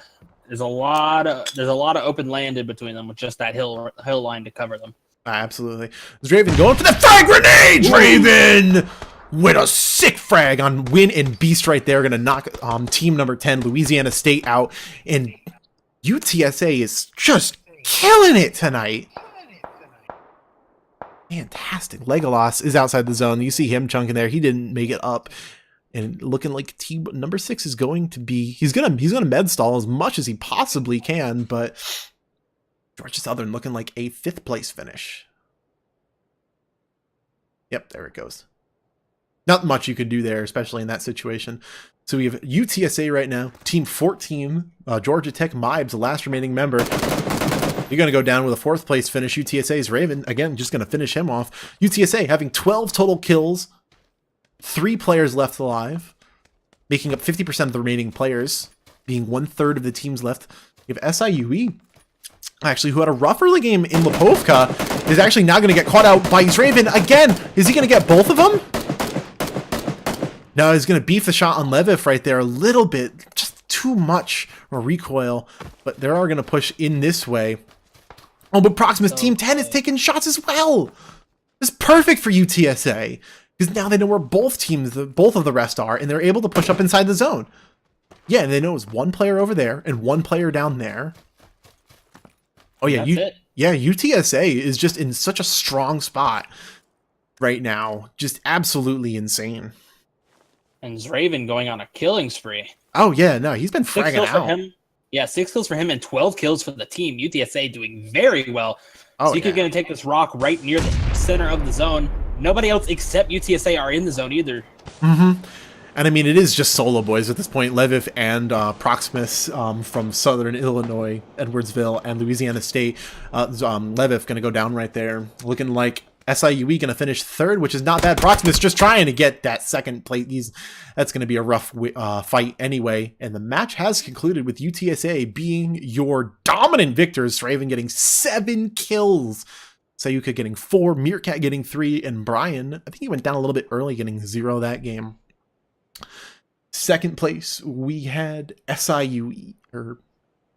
there's a lot of open land in between them with just that hill line to cover them. Absolutely. There's Raven going for the frag grenade. Raven with a sick frag on Win and Beast right there, gonna knock team number 10 Louisiana State out, and UTSA is just killing it tonight. Fantastic. Legolas is outside the zone. You see him chunking there. He didn't make it up. And looking like team number 6 is going to be, he's gonna med stall as much as he possibly can, but Georgia Southern looking like a 5th place finish. Yep, there it goes. Not much you could do there, especially in that situation. So we have UTSA right now, team 14, Georgia Tech Mibes, the last remaining member. You're going to go down with a 4th place finish. UTSA's Raven, again, just going to finish him off. UTSA having 12 total kills, 3 players left alive, making up 50% of the remaining players, being 1/3 of the teams left. You have SIUE, actually, who had a rough early game in Lipovka, is actually now going to get caught out by his Raven. Again, is he going to get both of them? No, he's going to beef the shot on Leviv right there a little bit. Just too much recoil. But they are going to push in this way. Oh, but Proximus Team 10 is taking shots as well. This is perfect for UTSA. Because now they know where both of the rest are. And they're able to push up inside the zone. Yeah, and they know it's 1 player over there and 1 player down there. Oh, yeah. UTSA is just in such a strong spot right now. Just absolutely insane. And Zraven going on a killing spree. Oh, yeah, no, he's been fragging out. For him. Yeah, 6 kills for him and 12 kills for the team. UTSA doing very well. Oh, so you're going to take this rock right near the center of the zone. Nobody else except UTSA are in the zone either. Mm-hmm. And I mean, it is just solo boys at this point. Leviv and Proximus from Southern Illinois, Edwardsville, and Louisiana State. Leviv going to go down right there. Looking like SIUE going to finish third, which is not bad. Proximus just trying to get that second place. That's going to be a rough fight anyway. And the match has concluded with UTSA being your dominant victors. Raven getting 7 kills. Sayuka getting 4, Meerkat getting 3, and Brian, I think he went down a little bit early, getting 0 that game. Second place, we had SIUE,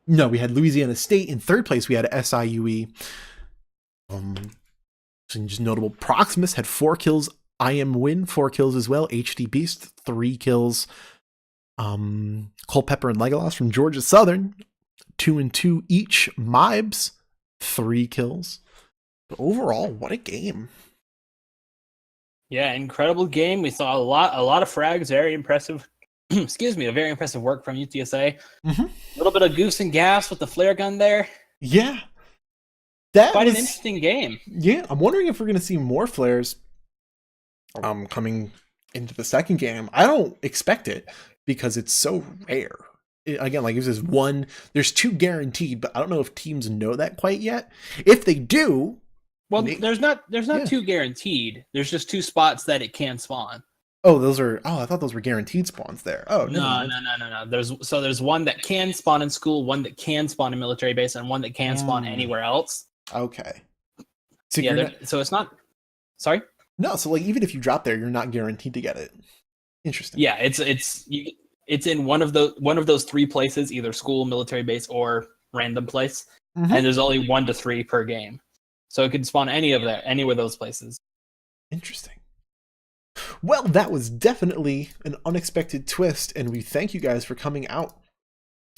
we had Louisiana State. In third place, we had SIUE. Just notable, Proximus had 4 kills. I Am Win 4 kills as well. HD Beast 3 kills. Culpepper and Legolas from Georgia Southern 2 and 2 each. Mibes 3 kills. But overall, what a game! Yeah, incredible game. We saw a lot of frags. Very impressive. Excuse me, a very impressive work from UTSA. A little bit of goose and gas with the flare gun there. Yeah. Quite an interesting game. Yeah, I'm wondering if we're going to see more flares coming into the second game. I don't expect it because it's so rare. Again, like this is one, there's 2 guaranteed, but I don't know if teams know that quite yet. If they do, well, there's not 2 guaranteed. There's just 2 spots that it can spawn. Oh, I thought those were guaranteed spawns there. Oh, no. There's one that can spawn in school, one that can spawn in military base, and one that can spawn anywhere else. Okay. So so it's not. Sorry. No, so like even if you drop there, you're not guaranteed to get it. Interesting. Yeah, it's in one of those 3 places, either school, military base, or random place, and there's only 1 to 3 per game, so it could spawn any of those places. Interesting. Well, that was definitely an unexpected twist, and we thank you guys for coming out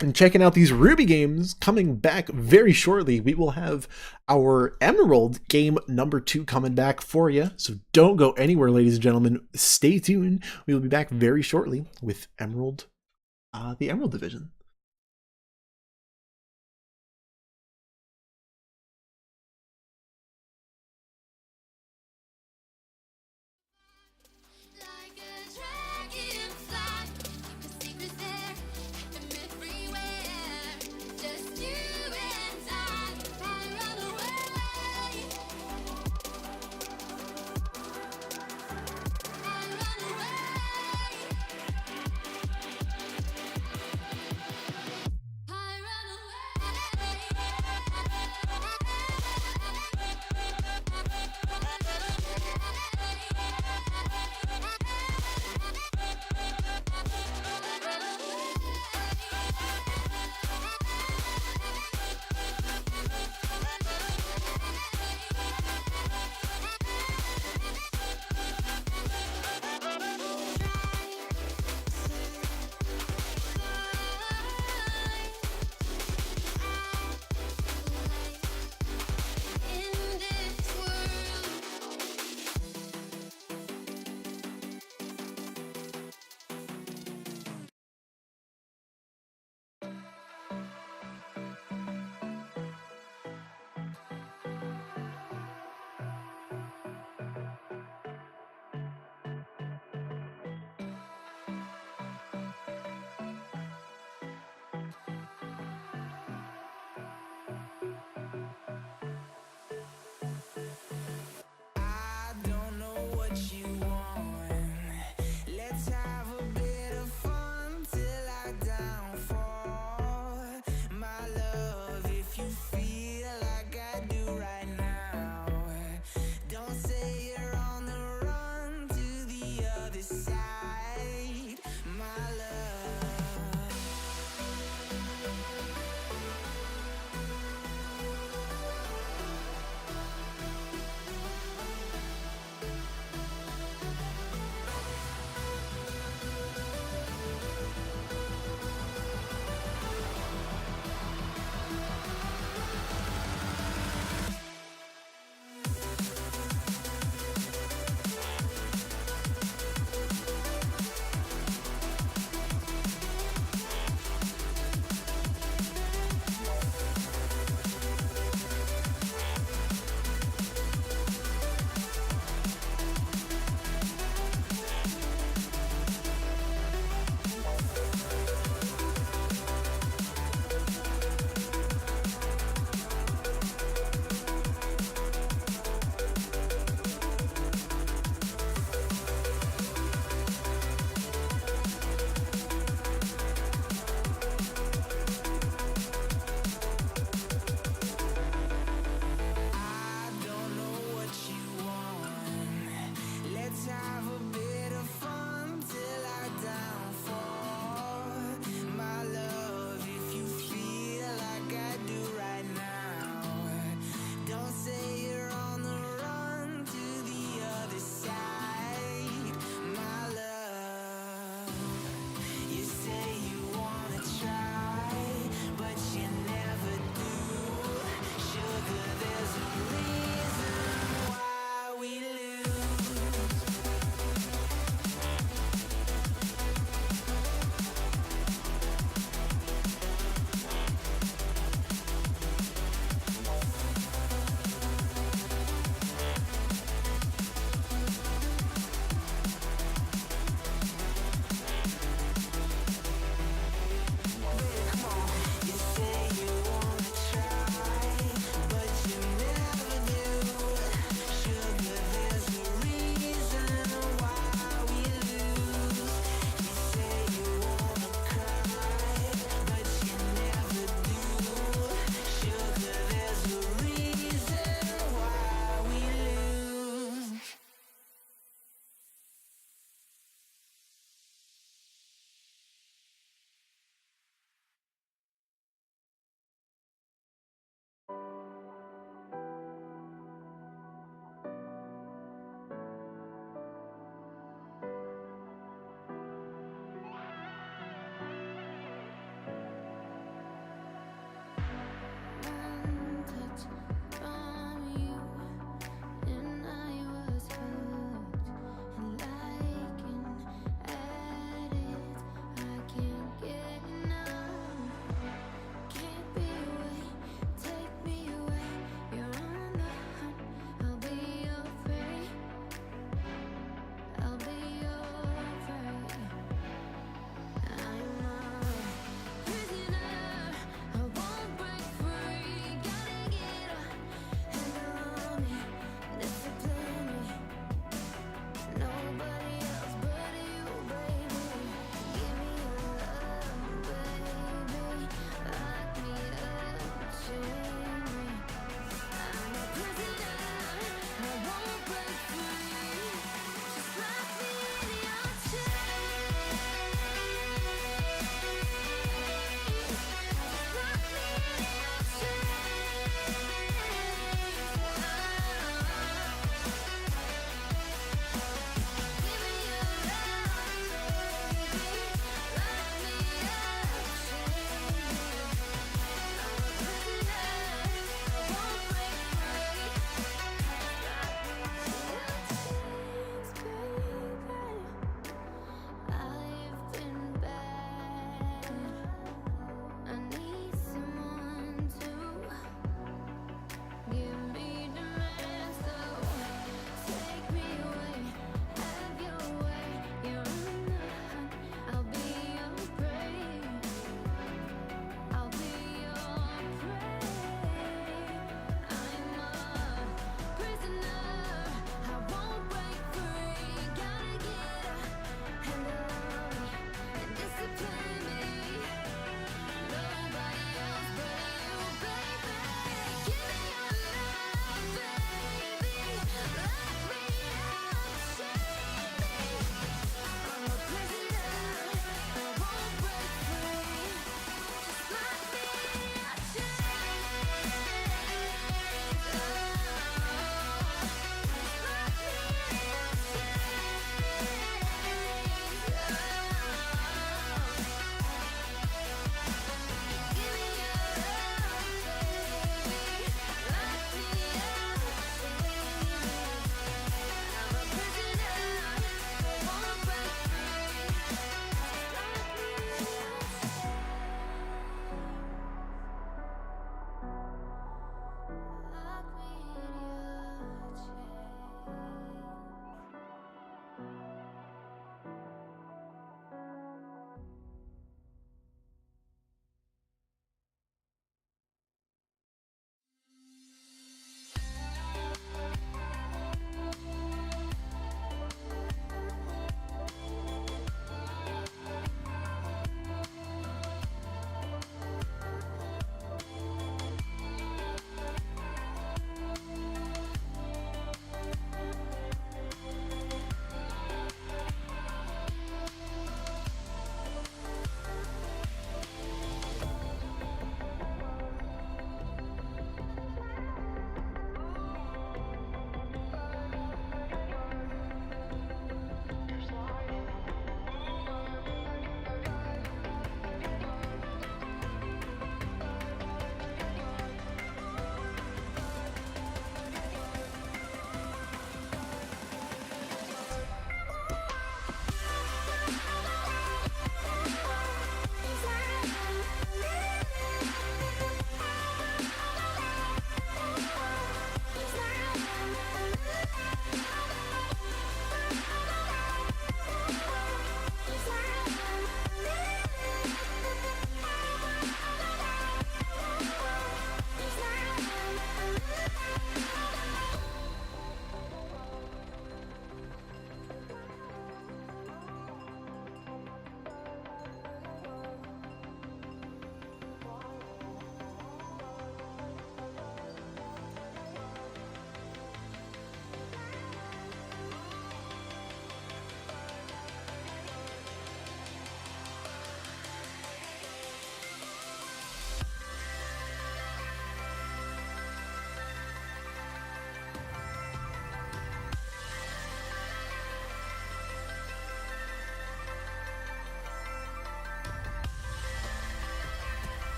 and checking out these Ruby games. Coming back very shortly, we will have our Emerald game number 2 coming back for you. So don't go anywhere, ladies and gentlemen. Stay tuned. We will be back very shortly with Emerald, the Emerald Division. Like a dragonfly, the secret's there, and everywhere. Just you and I run away. I run away.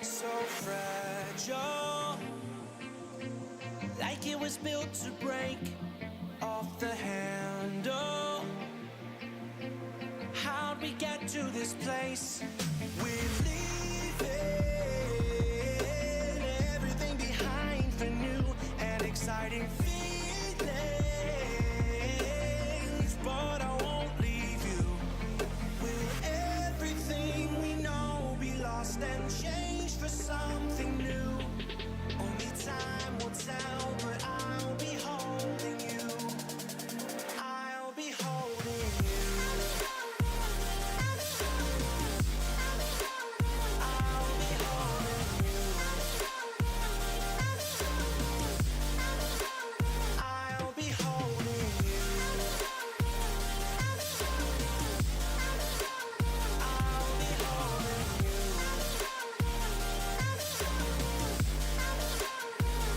So fragile, like it was built to break off the handle. How'd we get to this place? We're leaving everything behind for new and exciting feelings, but I won't leave you. Will everything we know be lost and changed for something new? Only time will tell, but I'll be holding you. I'll be holding you. I'll be holding you. I'll be holding you. I'll be holding you.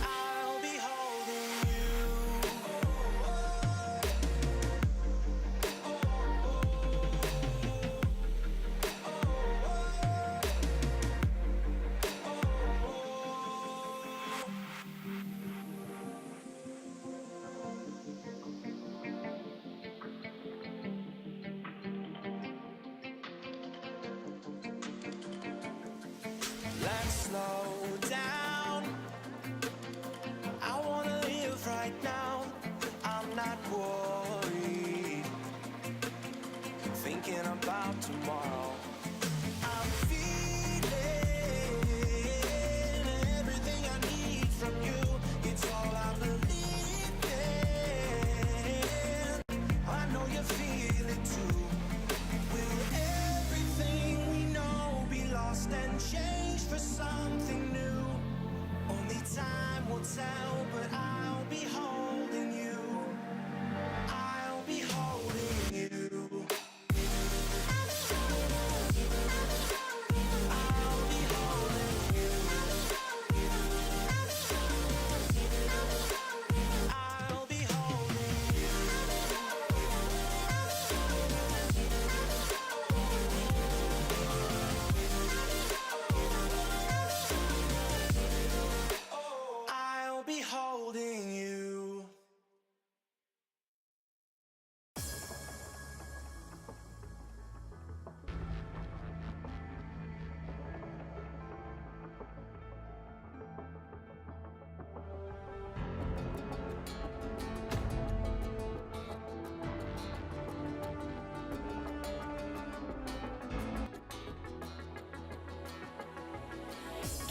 I'll be holding you. Let's slow down. I wanna live right now. I'm not worried, thinking about tomorrow. I'm feeling everything I need from you. It's all I believe in. I know you feel it too. Will everything we know be lost and changed for something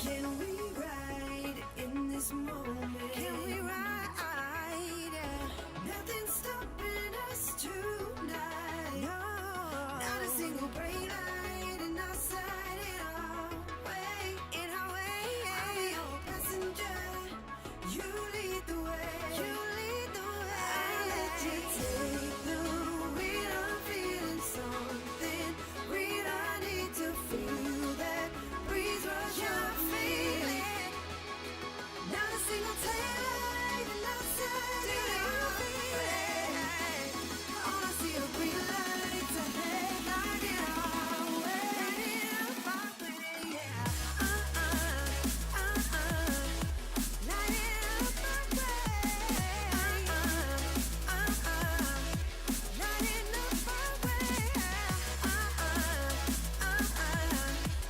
Can we ride in this moment? Can we ride? Nothing's stopping us tonight. No, not a single bright light in our sight in our way. In our way, I'll be your passenger. You lead the way. You lead the way. I'll let you take the wheel. I'm feeling something real. I need to feel that breeze rush. I'm feeling. Not a single taillight in our sight. All I see are green lights ahead. Lighting our way. Lighting up our way, yeah. Lighting up our way. Lighting up our way.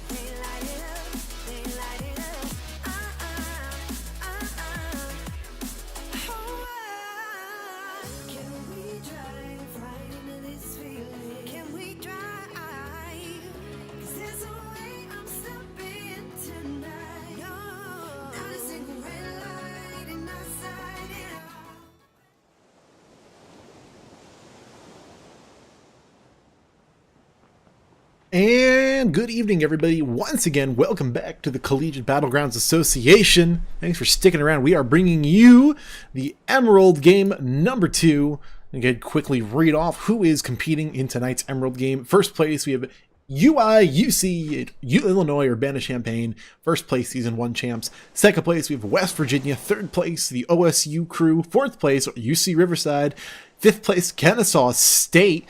They light it up. They light it up. Can we drive right into this feeling? Can we drive? 'Cause there's a way I'm stepping tonight. No, not a single red light in our sight at all. And good evening, everybody. Once again, welcome back to the Collegiate Battlegrounds Association. Thanks for sticking around. We are bringing you the Emerald game number 2. I'm going to quickly read off who is competing in tonight's Emerald game. First place, we have UI, UC, Illinois, Urbana-Champaign. First place, Season 1 champs. Second place, we have West Virginia. Third place, the OSU crew. Fourth place, UC Riverside. Fifth place, Kennesaw State.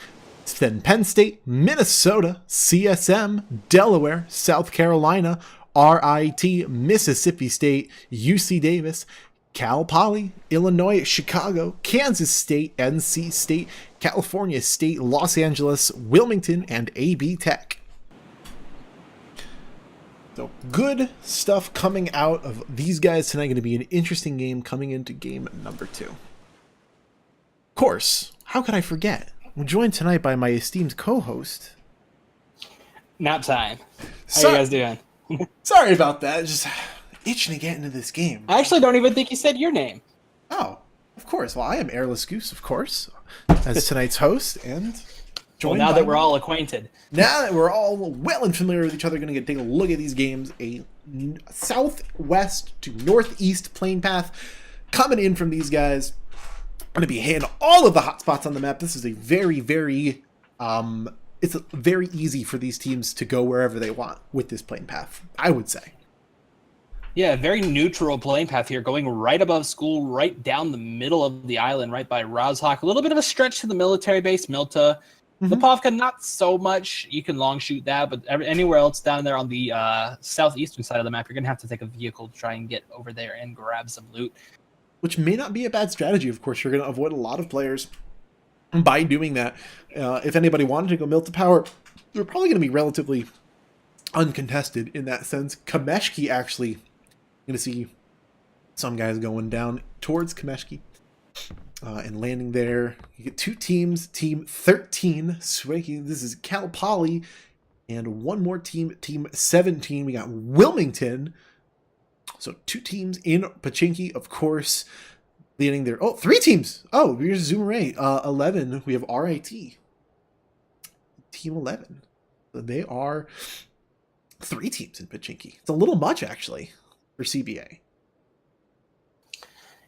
Then Penn State, Minnesota, CSM, Delaware, South Carolina, RIT, Mississippi State, UC Davis, Cal Poly, Illinois, Chicago, Kansas State, NC State, California State, Los Angeles, Wilmington, and AB Tech. So good stuff coming out of these guys tonight. Going to be an interesting game coming into game number 2. Of course, how could I forget? I'm joined tonight by my esteemed co-host. Nap time. How you guys doing? Sorry about that. Just itching to get into this game. I actually don't even think you said your name. Oh, of course. Well, I am Airless Goose, of course, as tonight's host, and joined Well, now by that we're all acquainted. now that we're all well and familiar with each other, going to take a look at these games. A southwest to northeast plane path coming in from these guys. Going to be hitting all of the hot spots on the map. This is a very, very, it's very easy for these teams to go wherever they want with this plane path, I would say. Yeah, very neutral plane path here, going right above school, right down the middle of the island, right by Rozhok. A little bit of a stretch to the military base, Milta. Lipovka, not so much. You can long shoot that, but anywhere else down there on the southeastern side of the map, you're going to have to take a vehicle to try and get over there and grab some loot. Which may not be a bad strategy. Of course, you're going to avoid a lot of players by doing that. If anybody wanted to go Milta Power, they're probably going to be relatively uncontested in that sense. Kameshki, actually, going to see some guys going down towards Kameshki and landing there. You get 2 teams, Team 13, Swakey. This is Cal Poly, and one more team, Team 17. We got Wilmington. So 2 teams in Pachinki, of course, leading there. Oh, 3 teams. Oh, here's Zoomeray. 11, we have RIT. Team 11. So they are 3 teams in Pachinki. It's a little much, actually, for CBA.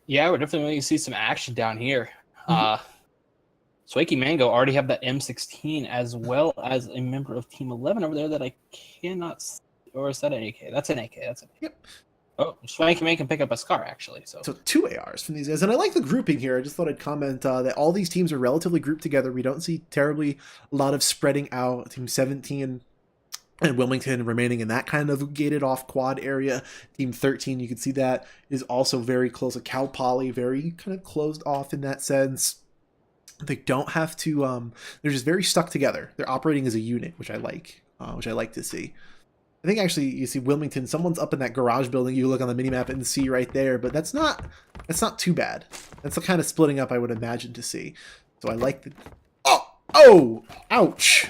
Yeah, we're definitely going to see some action down here. Swakey Mango already have that M16 as well as a member of Team 11 over there that I cannot see. Or is that an AK? That's an AK. That's an AK. Yep. Oh, Swanky Man can pick up a Scar, actually. So 2 ARs from these guys. And I like the grouping here. I just thought I'd comment that all these teams are relatively grouped together. We don't see terribly a lot of spreading out. Team 17 and Wilmington remaining in that kind of gated off quad area. Team 13, you can see that is also very close. A Cal Poly, very kind of closed off in that sense. They don't have to, they're just very stuck together. They're operating as a unit, which I like to see. I think actually you see Wilmington, someone's up in that garage building. You look on the minimap and see right there, but that's not too bad. That's the kind of splitting up I would imagine to see. So I like the, oh, ouch.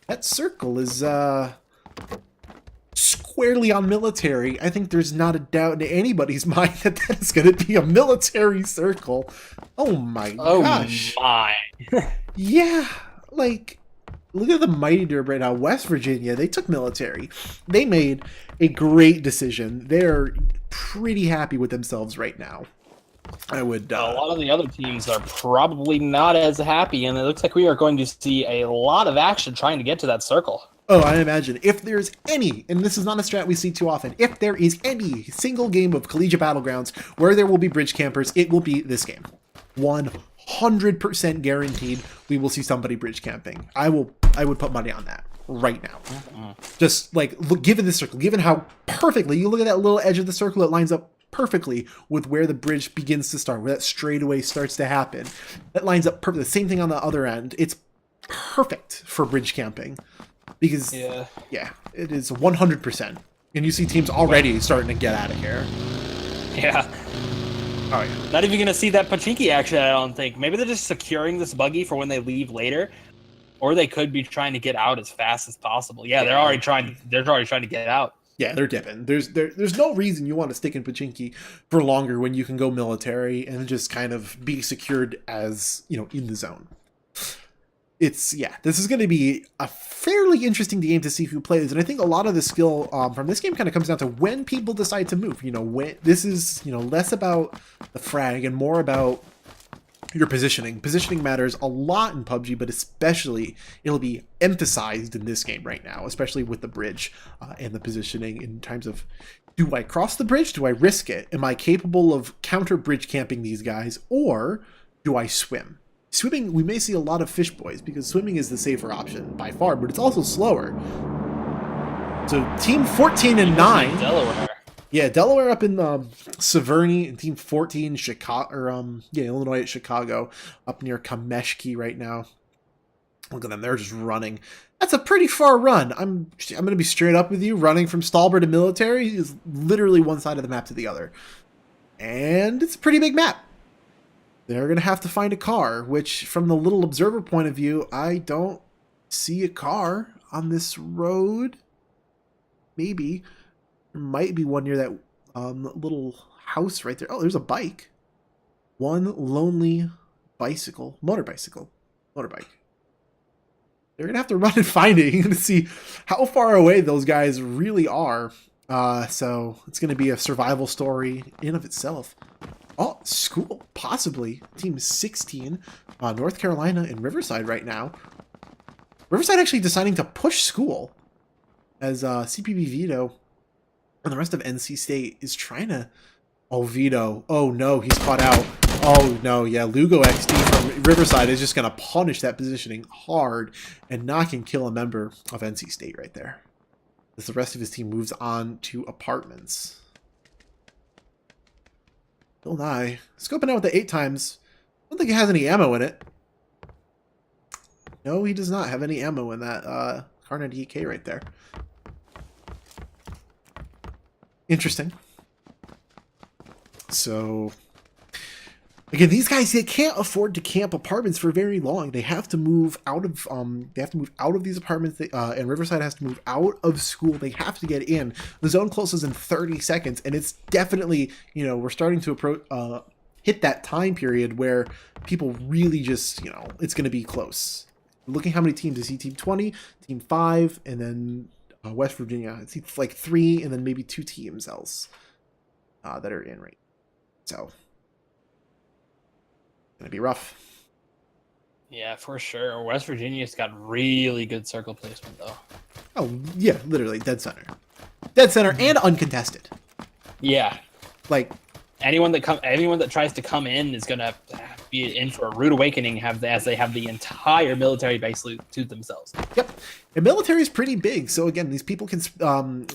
That circle is, squarely on military. I think there's not a doubt in anybody's mind that that is going to be a military circle. Oh my gosh. My. Yeah, like, look at the Mighty Derb right now. West Virginia, they took military. They made a great decision. They're pretty happy with themselves right now. I would. A lot of the other teams are probably not as happy, and it looks like we are going to see a lot of action trying to get to that circle. Oh, I imagine if there's any, and this is not a strat we see too often, if there is any single game of Collegiate Battlegrounds where there will be bridge campers, it will be this game. 100% guaranteed we will see somebody bridge camping. I would put money on that right now. Just like, look, given this circle, given how perfectly, you look at that little edge of the circle, it lines up perfectly with where the bridge begins to start, where that straightaway starts to happen. That lines up perfectly. The same thing on the other end. It's perfect for bridge camping because, yeah it is 100%. And you see teams already starting to get out of here. Yeah. Oh, yeah. Not even going to see that Pachinki action, I don't think. Maybe they're just securing this buggy for when they leave later. Or they could be trying to get out as fast as possible. Yeah, they're already trying to get out. Yeah, they're dipping. There's no reason you want to stick in Pachinki for longer when you can go military and just kind of be secured as, in the zone. This is going to be a fairly interesting game to see who plays. And I think a lot of the skill from this game kind of comes down to when people decide to move. When this is, less about the frag and more about your positioning. Positioning matters a lot in PUBG, but especially it'll be emphasized in this game right now, especially with the bridge and the positioning in terms of, do I cross the bridge? Do I risk it? Am I capable of counter bridge camping these guys, or do I swim? Swimming, we may see a lot of fish boys because swimming is the safer option by far, but it's also slower. So team 14 and 9. Delaware. Yeah, Delaware up in Severny, and team 14 Chicago, or Illinois at Chicago, up near Kameshki right now. Look at them, they're just running. That's a pretty far run. I'm going to be straight up with you. Running from Stalber to military is literally one side of the map to the other. And it's a pretty big map. They're going to have to find a car, which from the little observer point of view, I don't see a car on this road. Maybe. There might be one near that little house right there. Oh, there's a bike. One lonely motorbike. They're going to have to run and find it. You're going to see how far away those guys really are. So it's going to be a survival story in of itself. Oh, school, possibly. Team 16, North Carolina and Riverside right now. Riverside actually deciding to push school as CPB Vito and the rest of NC State is trying to... Oh, Vito. Oh, no, he's caught out. Oh, no, yeah, Lugo XD from Riverside is just going to punish that positioning hard and not can kill a member of NC State right there. As the rest of his team moves on to apartments. Bill Nye, scoping out with the 8 times. I don't think it has any ammo in it. No, he does not have any ammo in that Carnage EK right there. Interesting. So, again, these guys, they can't afford to camp apartments for very long. They have to move out of these apartments, and Riverside has to move out of school. They have to get in. The zone closes in 30 seconds, and it's definitely, we're starting to approach hit that time period where people really just, it's going to be close. Looking how many teams, I see team 20, team 5, and then West Virginia. I see like 3 and then maybe 2 teams else that are in right. So gonna be rough. Yeah, for sure. West Virginia's got really good circle placement though. Oh yeah, literally dead center and uncontested. Yeah, like anyone that tries to come in is gonna be in for a rude awakening. As they have the entire military base to themselves. Yep, and military is pretty big. So again, these people can,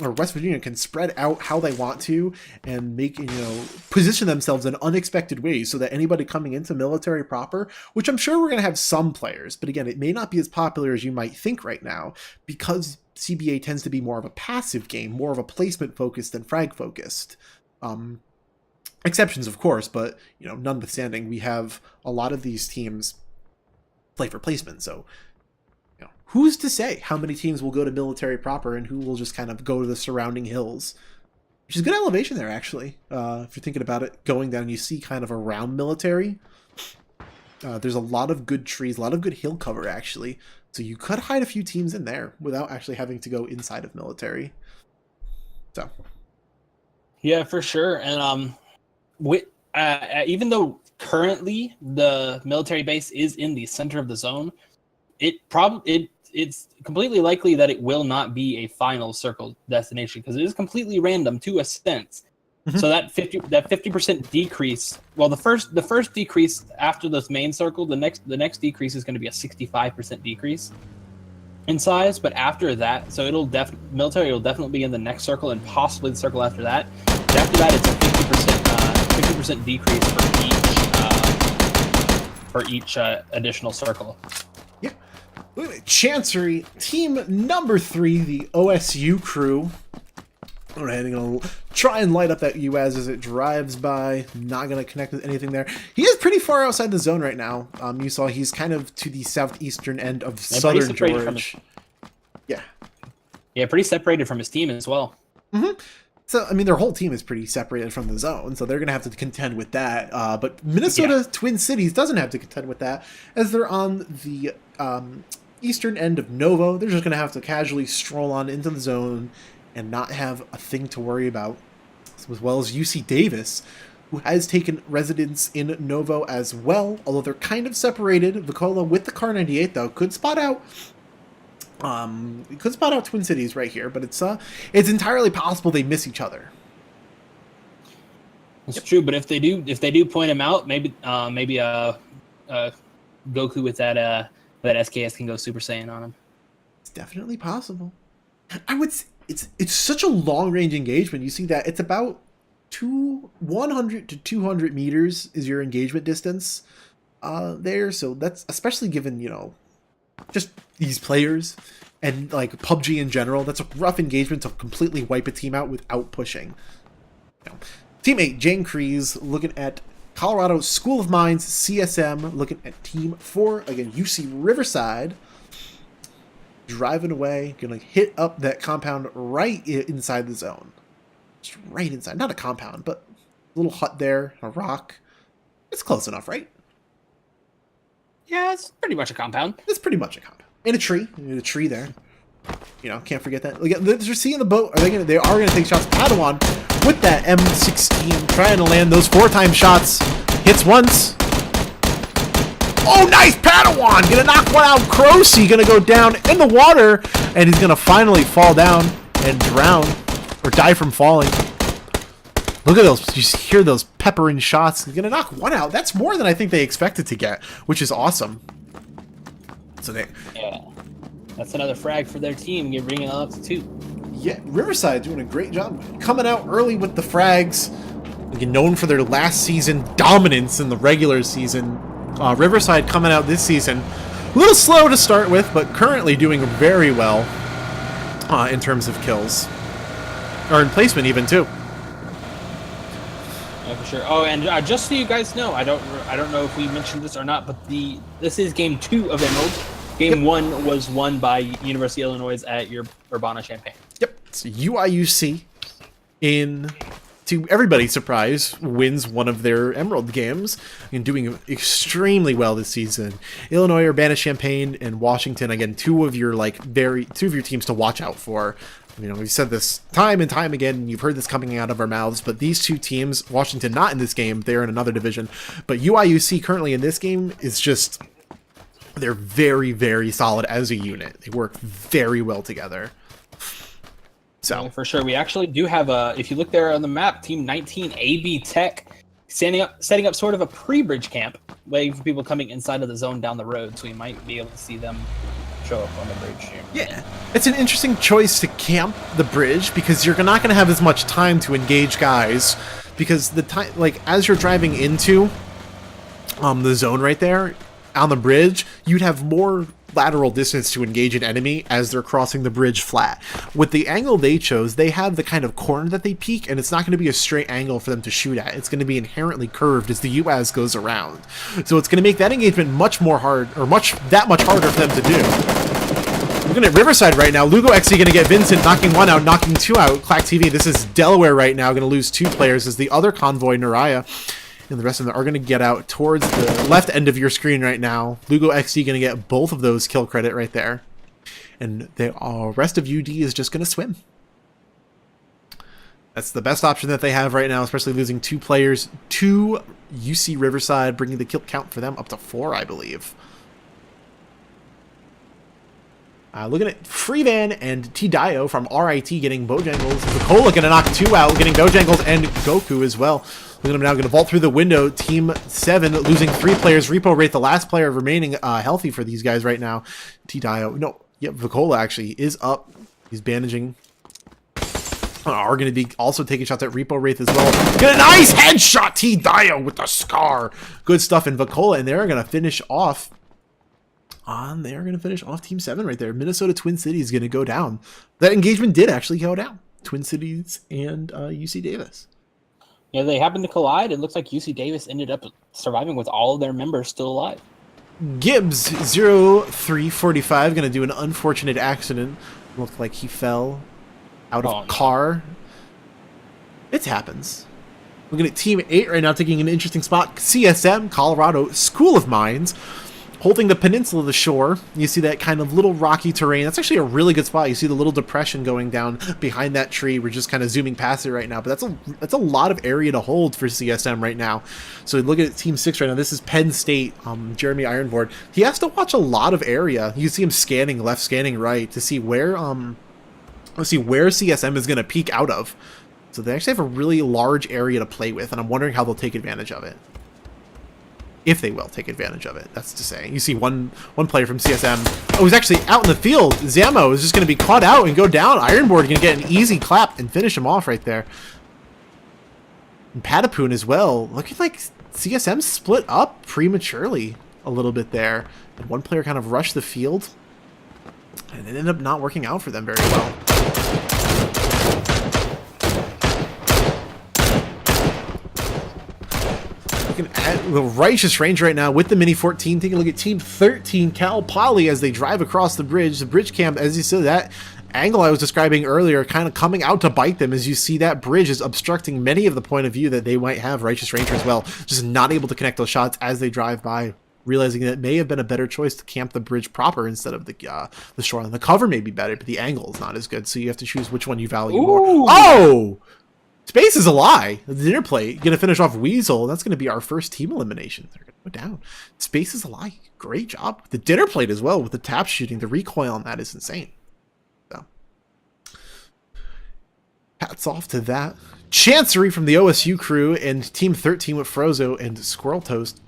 or West Virginia can spread out how they want to and make position themselves in unexpected ways, so that anybody coming into military proper, which I'm sure we're gonna have some players, but again, it may not be as popular as you might think right now because CBA tends to be more of a passive game, more of a placement focused than frag focused. Exceptions, of course, but notwithstanding, we have a lot of these teams play for placement. So, who's to say how many teams will go to military proper and who will just kind of go to the surrounding hills? Which is good elevation there, actually. If you're thinking about it, going down, you see kind of around military. There's a lot of good trees, a lot of good hill cover, actually. So you could hide a few teams in there without actually having to go inside of military. So. Yeah, for sure. And even though currently the military base is in the center of the zone, it's completely likely that it will not be a final circle destination because it is completely random to a sense. So that 50% decrease, well, the first decrease after this main circle, the next decrease is going to be a 65% decrease in size. But after that, so military will definitely be in the next circle and possibly the circle after that. But after that, it's a 50% decrease for each additional circle. Yeah. Look at Chancery, team number 3, the OSU crew. Go ahead and gonna try and light up that UAZ as it drives by. Not gonna connect with anything there. He is pretty far outside the zone right now. You saw he's kind of to the southeastern end of southern George. Yeah, pretty separated from his team as well. So, I mean, their whole team is pretty separated from the zone, so they're going to have to contend with that. But Minnesota Twin Cities doesn't have to contend with that, as they're on the eastern end of Novo. They're just going to have to casually stroll on into the zone and not have a thing to worry about, as well as UC Davis, who has taken residence in Novo as well, although they're kind of separated. Vicola with the Car 98, though, could spot out Twin Cities right here, but it's entirely possible they miss each other. It's true, but if they do point him out, maybe Goku with that SKS can go Super Saiyan on him. It's definitely possible. I would say it's such a long range engagement. You see that it's about 100 to 200 meters is your engagement distance there. So that's, especially given, just these players and like PUBG in general, that's a rough engagement to completely wipe a team out without pushing. Teammate Jane Crees looking at Colorado School of Mines, CSM, looking at Team 4, again, UC Riverside. Driving away, gonna hit up that compound right inside the zone. Just right inside. Not a compound, but a little hut there, a rock. It's close enough, right? Yeah, it's pretty much a compound. It's pretty much a compound. And a tree. A tree there. Can't forget that. Look at, they're seeing the boat. They are gonna take shots. Padawan with that M16, trying to land those 4-time shots. Hits once. Oh, nice! Padawan! Gonna knock one out. Crocy gonna go down in the water, and he's gonna finally fall down and drown, or die from falling. Look at those. You hear those peppering shots. He's gonna knock one out. That's more than I think they expected to get, which is awesome. So that's another frag for their team. You're bringing it up to 2. Yeah, Riverside doing a great job coming out early with the frags. Again, known for their last season dominance in the regular season. Riverside coming out this season a little slow to start with, but currently doing very well in terms of kills, or in placement even too. Yeah, for sure. Oh, and just so you guys know, I don't know if we mentioned this or not, but this is game 2 of Emerald. Game 1 was won by University of Illinois at your Urbana-Champaign. Yep, so UIUC, to everybody's surprise, wins one of their Emerald games and doing extremely well this season. Illinois, Urbana-Champaign, and Washington, again, two of your teams to watch out for. We've said this time and time again, you've heard this coming out of our mouths, but these two teams, Washington not in this game, they're in another division, but UIUC currently in this game is just, they're very, very solid as a unit. They work very well together. So yeah, for sure, we actually do have if you look there on the map, Team 19 AB Tech setting up sort of a pre-bridge camp, waiting for people coming inside of the zone down the road, so we might be able to see them show up on the bridge here. Yeah, it's an interesting choice to camp the bridge because you're not going to have as much time to engage guys, because the time, like as you're driving into the zone right there on the bridge, you'd have more lateral distance to engage an enemy as they're crossing the bridge flat. With the angle they chose, they have the kind of corner that they peak, and it's not going to be a straight angle for them to shoot at. It's going to be inherently curved as the UAS goes around. So it's going to make that engagement much more hard, or that much harder for them to do. Looking at Riverside right now. Lugo XC going to get Vincent, knocking one out, knocking two out. Clack TV, this is Delaware right now, going to lose 2 players as the other convoy, Naraya, and the rest of them are going to get out towards the left end of your screen right now. Lugo XC going to get both of those kill credit right there. And the rest of UD is just going to swim. That's the best option that they have right now, especially losing 2 players to UC Riverside, bringing the kill count for them up to 4, I believe. Looking at Freevan and T-Dio from RIT getting Bojangles. Vicola going to knock 2 out, getting Bojangles and Goku as well. Look at him now, going to vault through the window. Team 7 losing 3 players. Repo Rate, the last player remaining healthy for these guys right now. T-Dio, no, yep, Vicola actually is up. He's bandaging. Are going to be also taking shots at Repo Wraith as well. Get a nice headshot, T-Dio with the scar. Good stuff in Vicola, and they're going to finish off. They're going to finish off Team 7 right there. Minnesota Twin Cities is going to go down. That engagement did actually go down. Twin Cities and UC Davis. Yeah, they happened to collide. It looks like UC Davis ended up surviving with all of their members still alive. Gibbs 0345 going to do an unfortunate accident. Looked like he fell out of car. It happens. Looking at Team 8 right now, taking an interesting spot. CSM, Colorado School of Mines, holding the peninsula of the shore. You see that kind of little rocky terrain. That's actually a really good spot. You see the little depression going down behind that tree. We're just kind of zooming past it right now, but that's a lot of area to hold for CSM right now. So look at Team 6 right now. This is Penn State, Jeremy Ironboard. He has to watch a lot of area. You see him scanning left, scanning right to see where CSM is going to peek out of. So they actually have a really large area to play with, and I'm wondering how they'll take advantage of it. If they will take advantage of it, that's to say. You see one player from CSM. Oh, he's actually out in the field. Zamo is just going to be caught out and go down. Ironboard going to get an easy clap and finish him off right there. And Patapoon as well. Looking like CSM split up prematurely a little bit there. And one player kind of rushed the field. And it ended up not working out for them very well. Looking at the Righteous Range right now with the Mini 14. Taking a look at Team 13, Cal Poly, as they drive across the bridge. The bridge camp, as you said, that angle I was describing earlier, kind of coming out to bite them, as you see that bridge is obstructing many of the point of view that they might have Righteous Ranger as well. Just not able to connect those shots as they drive by, realizing that it may have been a better choice to camp the bridge proper instead of the shoreline. The cover may be better, but the angle is not as good, so you have to choose which one you value more. Oh! Space is a lie. The dinner plate going to finish off Weasel. That's going to be our first team elimination. They're going to go down. Space is a lie. Great job. The dinner plate as well with the tap shooting. The recoil on that is insane. So, hats off to that. Chancery from the OSU crew and Team 13 with Frozo and Squirrel Toast.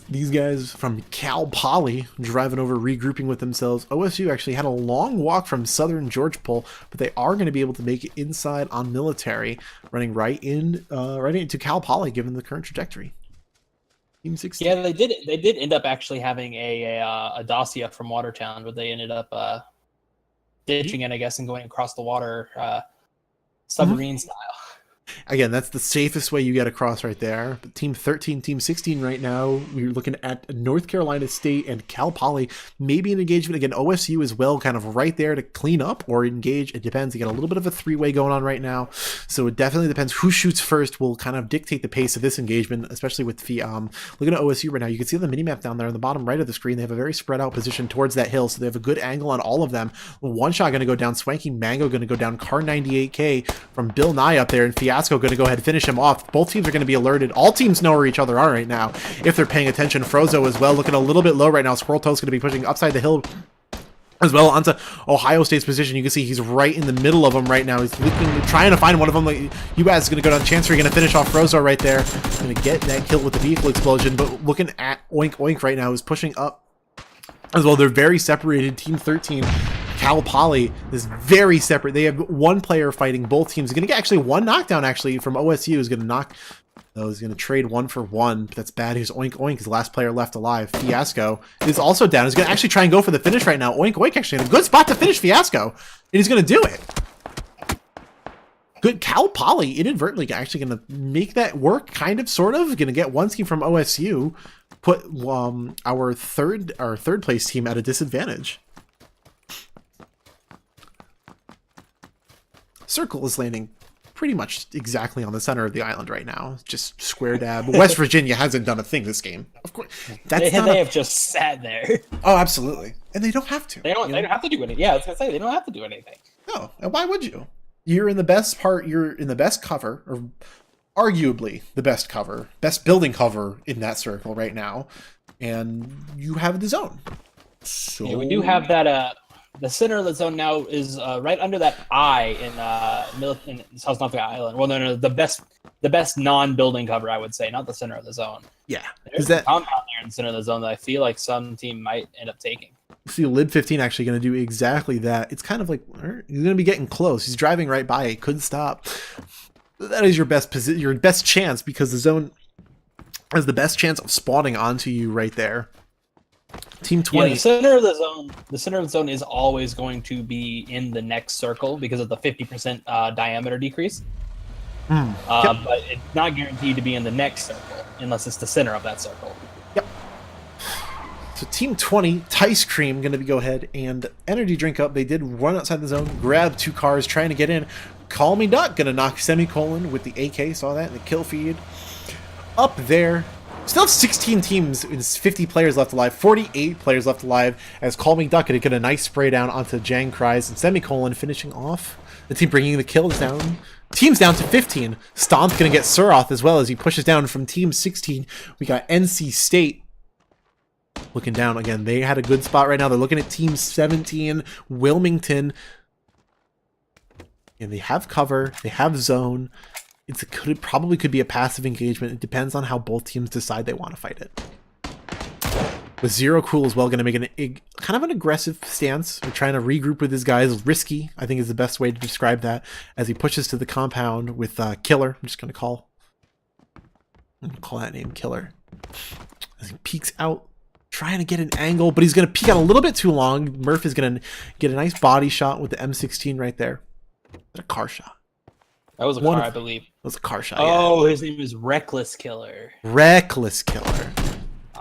These guys from Cal Poly driving over, regrouping with themselves. OSU actually had a long walk from Southern George Pole, but they are going to be able to make it inside on Military, running right into Cal Poly, given the current trajectory. Team 16. Yeah, they did end up actually having a Dacia from Watertown, but they ended up ditching it, I guess, and going across the water submarine style. Again, that's the safest way you get across right there. But Team 13, Team 16 right now, we're looking at North Carolina State and Cal Poly. Maybe an engagement. Again, OSU as well, kind of right there to clean up or engage. It depends. You got a little bit of a three-way going on right now. So it definitely depends. Who shoots first will kind of dictate the pace of this engagement, especially with the looking at OSU right now. You can see the minimap down there on the bottom right of the screen. They have a very spread out position towards that hill, so they have a good angle on all of them. One shot going to go down. Swanky Mango going to go down. Car 98K from Bill Nye up there, and Fiasco going to go ahead and finish him off. Both teams are going to be alerted. All teams know where each other are right now if they're paying attention. Frozo as well, looking a little bit low right now. Squirrel Toast going to be pushing upside the hill as well onto Ohio State's position. You can see he's right in the middle of them right now. He's looking, trying to find one of them. Like, UAS is going to go down. Chancery going to finish off Frozo right there. Going to get that kill with the vehicle explosion, but looking at Oink Oink right now is pushing up as well. They're very separated. Team 13, Cal Poly, is very separate. They have one player fighting both teams. Going to get actually one knockdown actually from OSU. Is going to knock. Oh, he's going to trade 1 for 1. But that's bad. Here's Oink Oink, is the last player left alive. Fiasco is also down. He's going to actually try and go for the finish right now. Oink Oink actually in a good spot to finish Fiasco. And he's going to do it. Good. Cal Poly inadvertently actually going to make that work, kind of, sort of. Going to get one scheme from OSU. Put our third place team at a disadvantage. Circle is landing pretty much exactly on the center of the island right now. Just square dab. West Virginia hasn't done a thing this game. Of course, they have just sat there. Oh, absolutely, and they don't have to. They don't have to do anything. Yeah, I was gonna say they don't have to do anything. No, and why would you? You're in the best part. You're in the best cover, or arguably the best cover, best building cover in that circle right now, and you have the zone. So yeah, we do have that. The center of the zone now is right under that eye in South Norfolk Island. Well, no, the best non-building cover, I would say, not the center of the zone. Yeah, there's a compound there in the center of the zone that I feel like some team might end up taking. See, Lid 15 actually going to do exactly that. It's kind of like he's going to be getting close. He's driving right by it. Couldn't stop. That is your best chance, because the zone has the best chance of spawning onto you right there. Team 20. Yeah, the center of the zone is always going to be in the next circle because of the 50% diameter decrease. Yep. But it's not guaranteed to be in the next circle unless it's the center of that circle. Yep. So Team 20, Tice Cream, going to go ahead and energy drink up. They did run outside the zone, grab 2 cars, trying to get in. Call Me Duck, going to knock Semicolon with the AK. Saw that in the kill feed. Up there. Still have 16 teams with 50 players left alive, 48 players left alive, as Call Me Duck to get a nice spray down onto Jang Cries and Semicolon, finishing off the team bringing the kills down. Team's down to 15. Stomp's going to get Suroth as well as he pushes down from Team 16. We got NC State looking down again. They had a good spot right now. They're looking at Team 17, Wilmington. And they have cover. They have zone. It probably could be a passive engagement. It depends on how both teams decide they want to fight it. With Zero Cool as well, going to make kind of an aggressive stance. We're trying to regroup with his guys. Risky, I think, is the best way to describe that. As he pushes to the compound with Killer. I'm just going to call that name Killer. As he peeks out, trying to get an angle, but he's going to peek out a little bit too long. Murph is going to get a nice body shot with the M16 right there. A car shot. That was a car, I believe. It was a car shot. Oh, yeah. His name is Reckless Killer. Reckless Killer.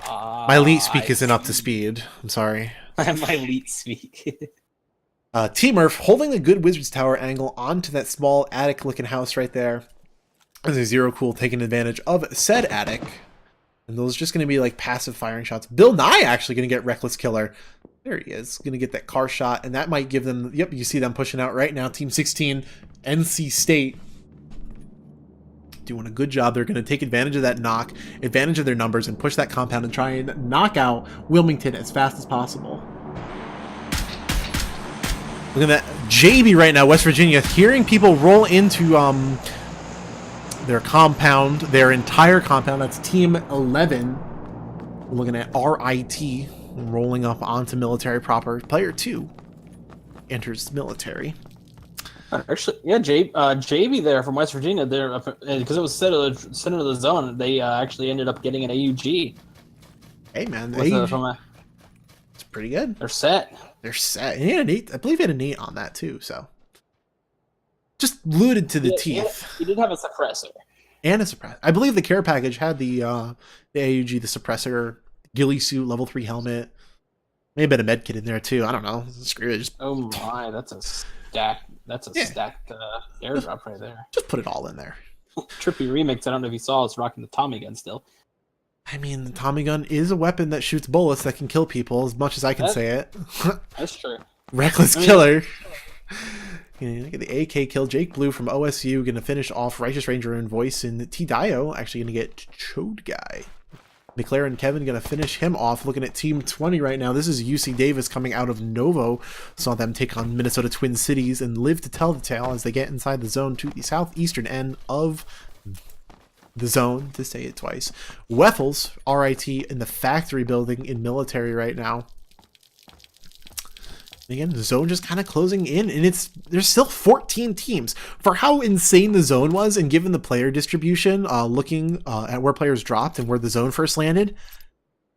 My elite speak isn't up to speed. I'm sorry. My elite speak. Team Murph holding a good Wizard's Tower angle onto that small attic-looking house right there. There's a Zero Cool taking advantage of said attic. And those are just going to be like passive firing shots. Bill Nye actually going to get Reckless Killer. There he is. Going to get that car shot. And that might give them... Yep, you see them pushing out right now. Team 16, NC State. Doing a good job. They're going to take advantage of that knock, advantage of their numbers, and push that compound and try and knock out Wilmington as fast as possible. Look at that. JB right now, West Virginia, hearing people roll into their compound, their entire compound. That's Team 11. We're looking at RIT rolling up onto military proper. Player 2 enters military. Actually, yeah, JV there from West Virginia there, because it was center of the zone. They actually ended up getting an AUG. Hey man, it's pretty good. They're set. They're set. And he had an 8. I believe he had an 8 on that too. So just looted to the teeth. He did have a suppressor. And a suppressor. I believe the care package had the AUG, the suppressor, ghillie suit, level 3 helmet. Maybe a med kit in there too. I don't know. Screw it. Just... Oh my, that's a stack. That's a stacked airdrop right there. Just put it all in there. Trippy remix. I don't know if you saw. It's rocking the Tommy gun still. I mean, the Tommy gun is a weapon that shoots bullets that can kill people, as much as I can say it. That's true. Reckless Killer. Look at the AK kill. Jake Blue from OSU going to finish off Righteous Ranger and Voice, and T-Dio actually going to get Chode Guy. McLaren Kevin going to finish him off. Looking at Team 20 right now. This is UC Davis coming out of Novo. Saw them take on Minnesota Twin Cities and live to tell the tale as they get inside the zone to the southeastern end of the zone, to say it twice. Wethels, RIT, in the factory building in military right now. Again, the zone just kind of closing in, and there's still 14 teams. For how insane the zone was, and given the player distribution, looking at where players dropped and where the zone first landed,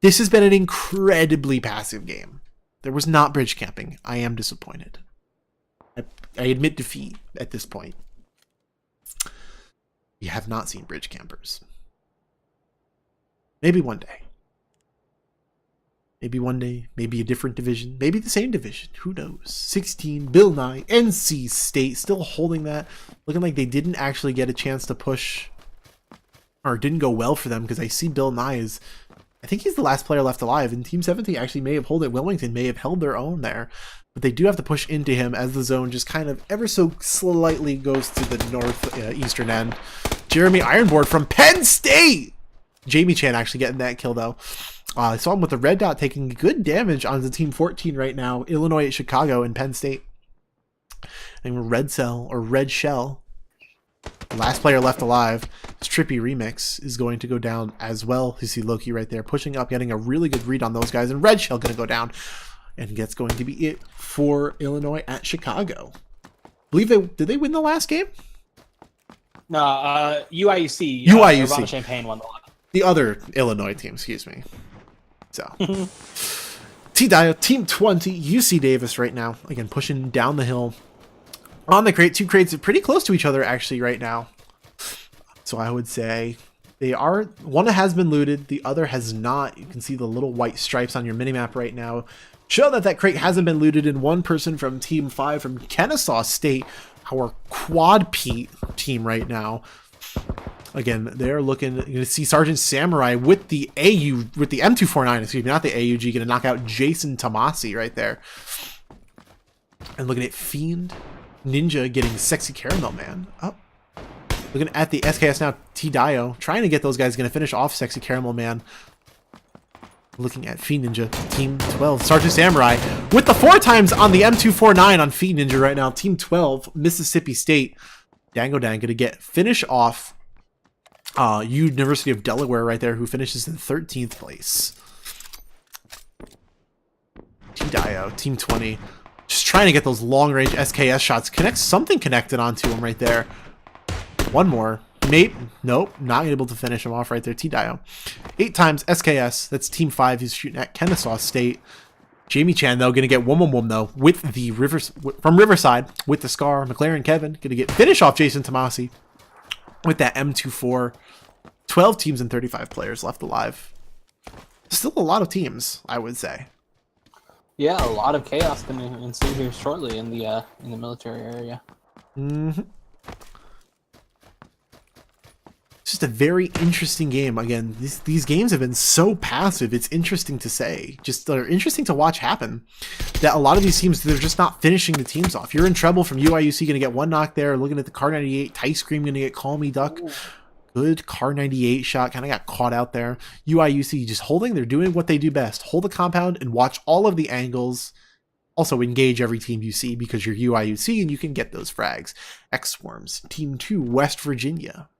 this has been an incredibly passive game. There was not bridge camping. I am disappointed. I admit defeat at this point. We have not seen bridge campers. Maybe one day. Maybe one day, maybe a different division, maybe the same division. Who knows? 16, Bill Nye, NC State still holding that. Looking like they didn't actually get a chance to push, or didn't go well for them, because I see Bill Nye is, I think he's the last player left alive, and Team 17 actually may have held it. Wilmington may have held their own there, but they do have to push into him as the zone just kind of ever so slightly goes to the northeastern end. Jeremy Ironboard from Penn State! Jamie Chan actually getting that kill though. I saw him with the red dot taking good damage on the Team 14 right now. Illinois at Chicago and Penn State. And Red Cell, or Red Shell, last player left alive. Trippy Remix is going to go down as well. You see Loki right there pushing up, getting a really good read on those guys. And Red Shell going to go down. And that's going to be it for Illinois at Chicago. Believe did they win the last game? No, UIUC. UIUC. Urbana-Champaign won the last. The other Illinois team, excuse me. So, T-Dio, Team 20, UC Davis right now. Again, pushing down the hill. On the crate, two crates are pretty close to each other actually right now. So I would say they are, one has been looted, the other has not. You can see the little white stripes on your minimap right now. Show that that crate hasn't been looted, and one person from Team 5 from Kennesaw State, our quad Pete team right now. Again, they're looking, you're going to see Sergeant Samurai with the with the M249, excuse me, not the AUG, going to knock out Jason Tomasi right there. And looking at Fiend Ninja getting Sexy Caramel Man. Oh. Looking at the SKS now, T-Dio, trying to get those guys, going to finish off Sexy Caramel Man. Looking at Fiend Ninja, Team 12, Sergeant Samurai, with the 4 times on the M249 on Fiend Ninja right now. Team 12, Mississippi State, Dango Dang, going to get finish off University of Delaware right there, who finishes in 13th place. T-Dio, Team 20, just trying to get those long-range SKS shots. Something connected onto him right there. One more. Nope, not able to finish him off right there. T-Dio. 8 times SKS. That's Team 5. He's shooting at Kennesaw State. Jamie Chan, though, going to get one, though, with the from Riverside, with the Scar. McLaren Kevin, going to get finish off Jason Tomasi with that M24. 12 teams and 35 players left alive. Still a lot of teams, I would say. Yeah, a lot of chaos going to ensue here shortly in the military area. Mm-hmm. It's just a very interesting game. Again, these games have been so passive. It's interesting to say. Just they're interesting to watch happen. That a lot of these teams, they're just not finishing the teams off. You're in trouble from UIUC, going to get one knock there. Looking at the Car 98, Tice Cream going to get Call Me Duck. Ooh. Good Car 98 shot. Kind of got caught out there. UIUC just holding. They're doing what they do best. Hold the compound and watch all of the angles. Also engage every team you see because you're UIUC and you can get those frags. X-Worms, Team 2, West Virginia.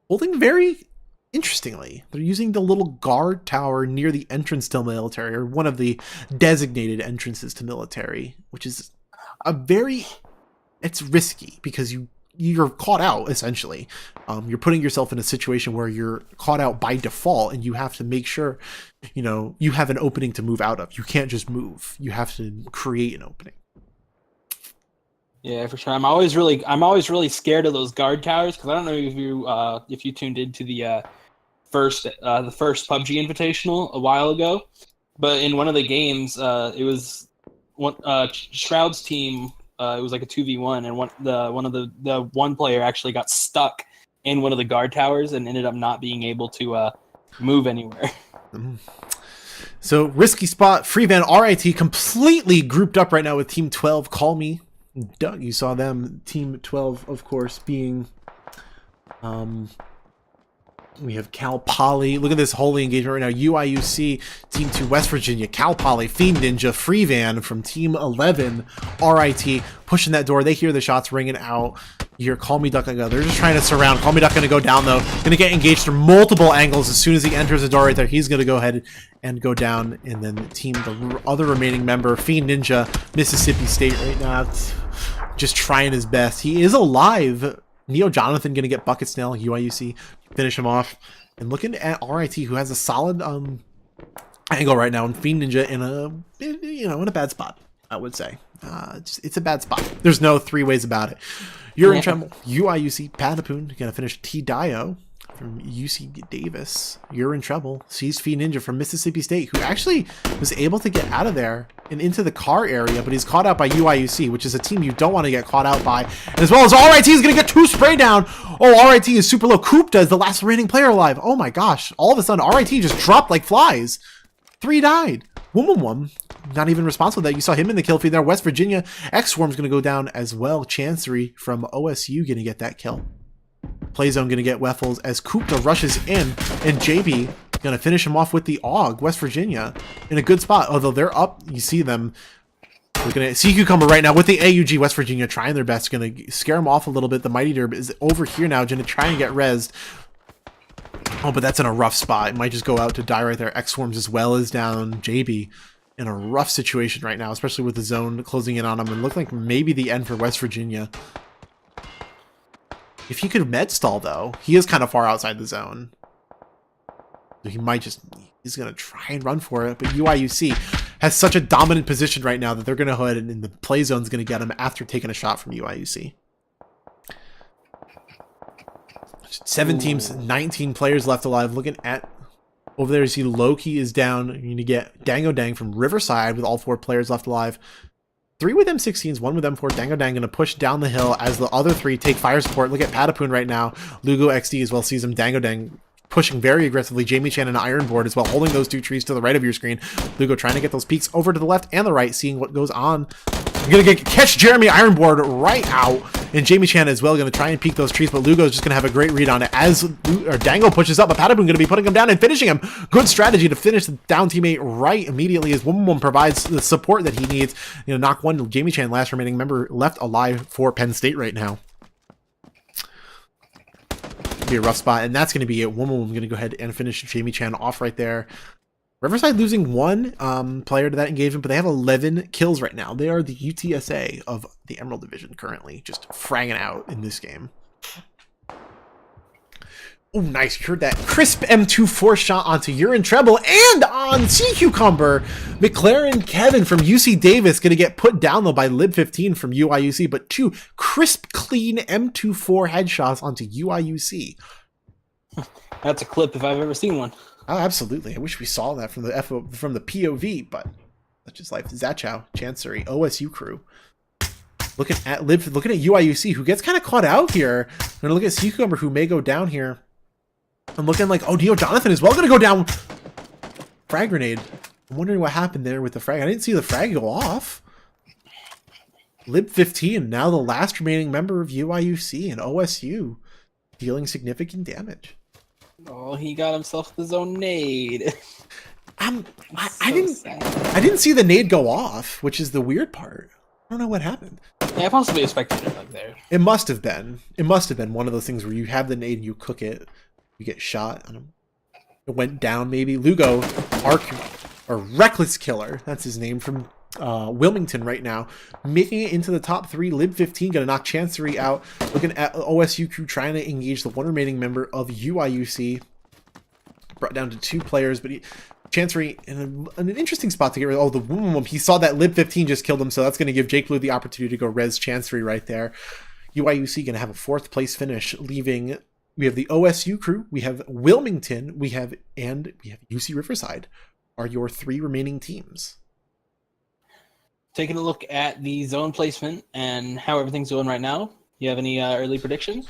Holding very interestingly. They're using the little guard tower near the entrance to military, or one of the designated entrances to military, which is it's risky because you're caught out, essentially. You're putting yourself in a situation where you're caught out by default, and you have to make sure, you have an opening to move out of. You can't just move. You have to create an opening. Yeah, for sure. I'm always really scared of those guard towers because I don't know if you tuned into the first PUBG Invitational a while ago, but in one of the games, it was Shroud's team. It was like a 2v1, and one player actually got stuck in one of the guard towers and ended up not being able to move anywhere. So risky spot. Freevan RIT completely grouped up right now with Team 12. Call Me Doug. You saw them. Team 12, of course, being we have Cal Poly. Look at this holy engagement right now. UIUC, Team 2, West Virginia, Cal Poly, Fiend Ninja, Freevan from Team 11, RIT, pushing that door. They hear the shots ringing out. You hear Call Me Duck. They're just trying to surround. Call Me Duck going to go down, though. Going to get engaged from multiple angles. As soon as he enters the door right there, he's going to go ahead and go down. And then the other remaining member, Fiend Ninja, Mississippi State right now, just trying his best. He is alive. Neo Jonathan going to get bucket snail. UIUC finish him off. And looking at RIT, who has a solid angle right now, and Fiend Ninja in a bad spot, I would say. It's a bad spot. There's no three ways about it. You're in trouble. UIUC, Patapoon, going to finish T-Dio. from UC Davis. You're in trouble. Sees Fee Ninja from Mississippi State, who actually was able to get out of there and into the car area, but he's caught out by UIUC, which is a team you don't want to get caught out by. As well as RIT is going to get 2 spray down. Oh, RIT is super low. Koopta is the last remaining player alive. Oh my gosh. All of a sudden, RIT just dropped like flies. 3 died. Wum. Not even responsible for that. You saw him in the kill feed there. West Virginia. X-Swarm's going to go down as well. Chancery from OSU going to get that kill. Playzone going to get Weffels as Koopta rushes in, and JB going to finish him off with the AUG. West Virginia in a good spot, although they're up. You see them looking at Sea Cucumber right now with the AUG. West Virginia trying their best, going to scare him off a little bit. The Mighty Derb is over here now, going to try and get rezzed. Oh, but that's in a rough spot. It might just go out to die right there. X-Swarms as well as down. JB in a rough situation right now, especially with the zone closing in on him, and look like maybe the end for West Virginia. If he could med stall, though, he is kind of far outside the zone. So he might just, he's going to try and run for it. But UIUC has such a dominant position right now that they're going to go ahead and the play zone's going to get him after taking a shot from UIUC. 7 teams, 19 players left alive. Looking at over there, you see Loki is down. You're going to get Dango Dang from Riverside with all 4 players left alive. 3 with M16s, 1 with M4. Dango Dang going to push down the hill as the other 3 take fire support. Look at Patapoon right now. Lugo XD as well sees him. Dango Dang pushing very aggressively. Jamie Chan and Ironboard as well, holding those 2 trees to the right of your screen. Lugo trying to get those peaks over to the left and the right, seeing what goes on. You're going to catch Jeremy Ironboard right out. And Jamie Chan as well going to try and peek those trees, but Lugo is just going to have a great read on it as Dango pushes up, but Patapoon going to be putting him down and finishing him. Good strategy to finish the down teammate right immediately as Wum provides the support that he needs. You know, knock 1. Jamie Chan, last remaining member left alive for Penn State right now. Be a rough spot, and that's going to be it. Wum going to go ahead and finish Jamie Chan off right there. Riverside losing 1 player to that engagement, but they have 11 kills right now. They are the UTSA of the Emerald Division currently, just fragging out in this game. Oh, nice. You heard that crisp M24 shot onto Urine Treble and on Sea Cucumber. McLaren Kevin from UC Davis going to get put down, though, by Lib15 from UIUC, but 2 crisp, clean M24 headshots onto UIUC. That's a clip if I've ever seen one. Oh, absolutely. I wish we saw that from the POV, but that's just life. Zachow, Chancery, OSU crew. Looking at UIUC, who gets kind of caught out here. I'm going to look at Sea Cucumber, who may go down here. I'm looking like, oh, Neo Jonathan is well going to go down. Frag grenade. I'm wondering what happened there with the frag. I didn't see the frag go off. Lib15, now the last remaining member of UIUC and OSU, dealing significant damage. Oh, he got himself the zone nade. I didn't see the nade go off, which is the weird part. I don't know what happened. Yeah, I possibly expected it like there. It must have been. It must have been one of those things where you have the nade and you cook it, you get shot. I don't know. It went down maybe. Lugo, or Reckless Killer, that's his name, from Wilmington right now, making it into the top 3. Lib15 gonna knock Chancery out. Looking at OSU crew trying to engage the 1 remaining member of UIUC. Brought down to 2 players, but Chancery in an interesting spot to get rid of. Oh, the Wum. He saw that Lib15 just killed him, so that's going to give Jake Blue the opportunity to go res Chancery right there. UIUC going to have a 4th place finish, leaving. We have the OSU crew, we have Wilmington, we have UC Riverside are your 3 remaining teams. Taking a look at the zone placement and how everything's going right now, you have any early predictions?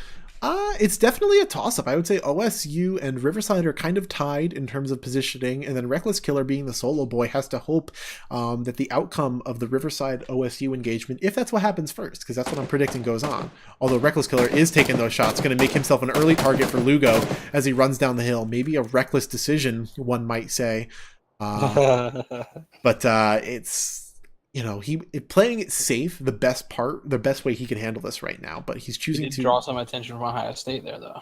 It's definitely a toss-up. I would say OSU and Riverside are kind of tied in terms of positioning, and then Reckless Killer, being the solo boy, has to hope that the outcome of the Riverside OSU engagement, if that's what happens first, because that's what I'm predicting goes on. Although Reckless Killer is taking those shots, going to make himself an early target for Lugo as he runs down the hill. Maybe a reckless decision, one might say. But it's... You know, playing it safe, the best way he can handle this right now. But he's choosing to draw some attention from Ohio State there, though.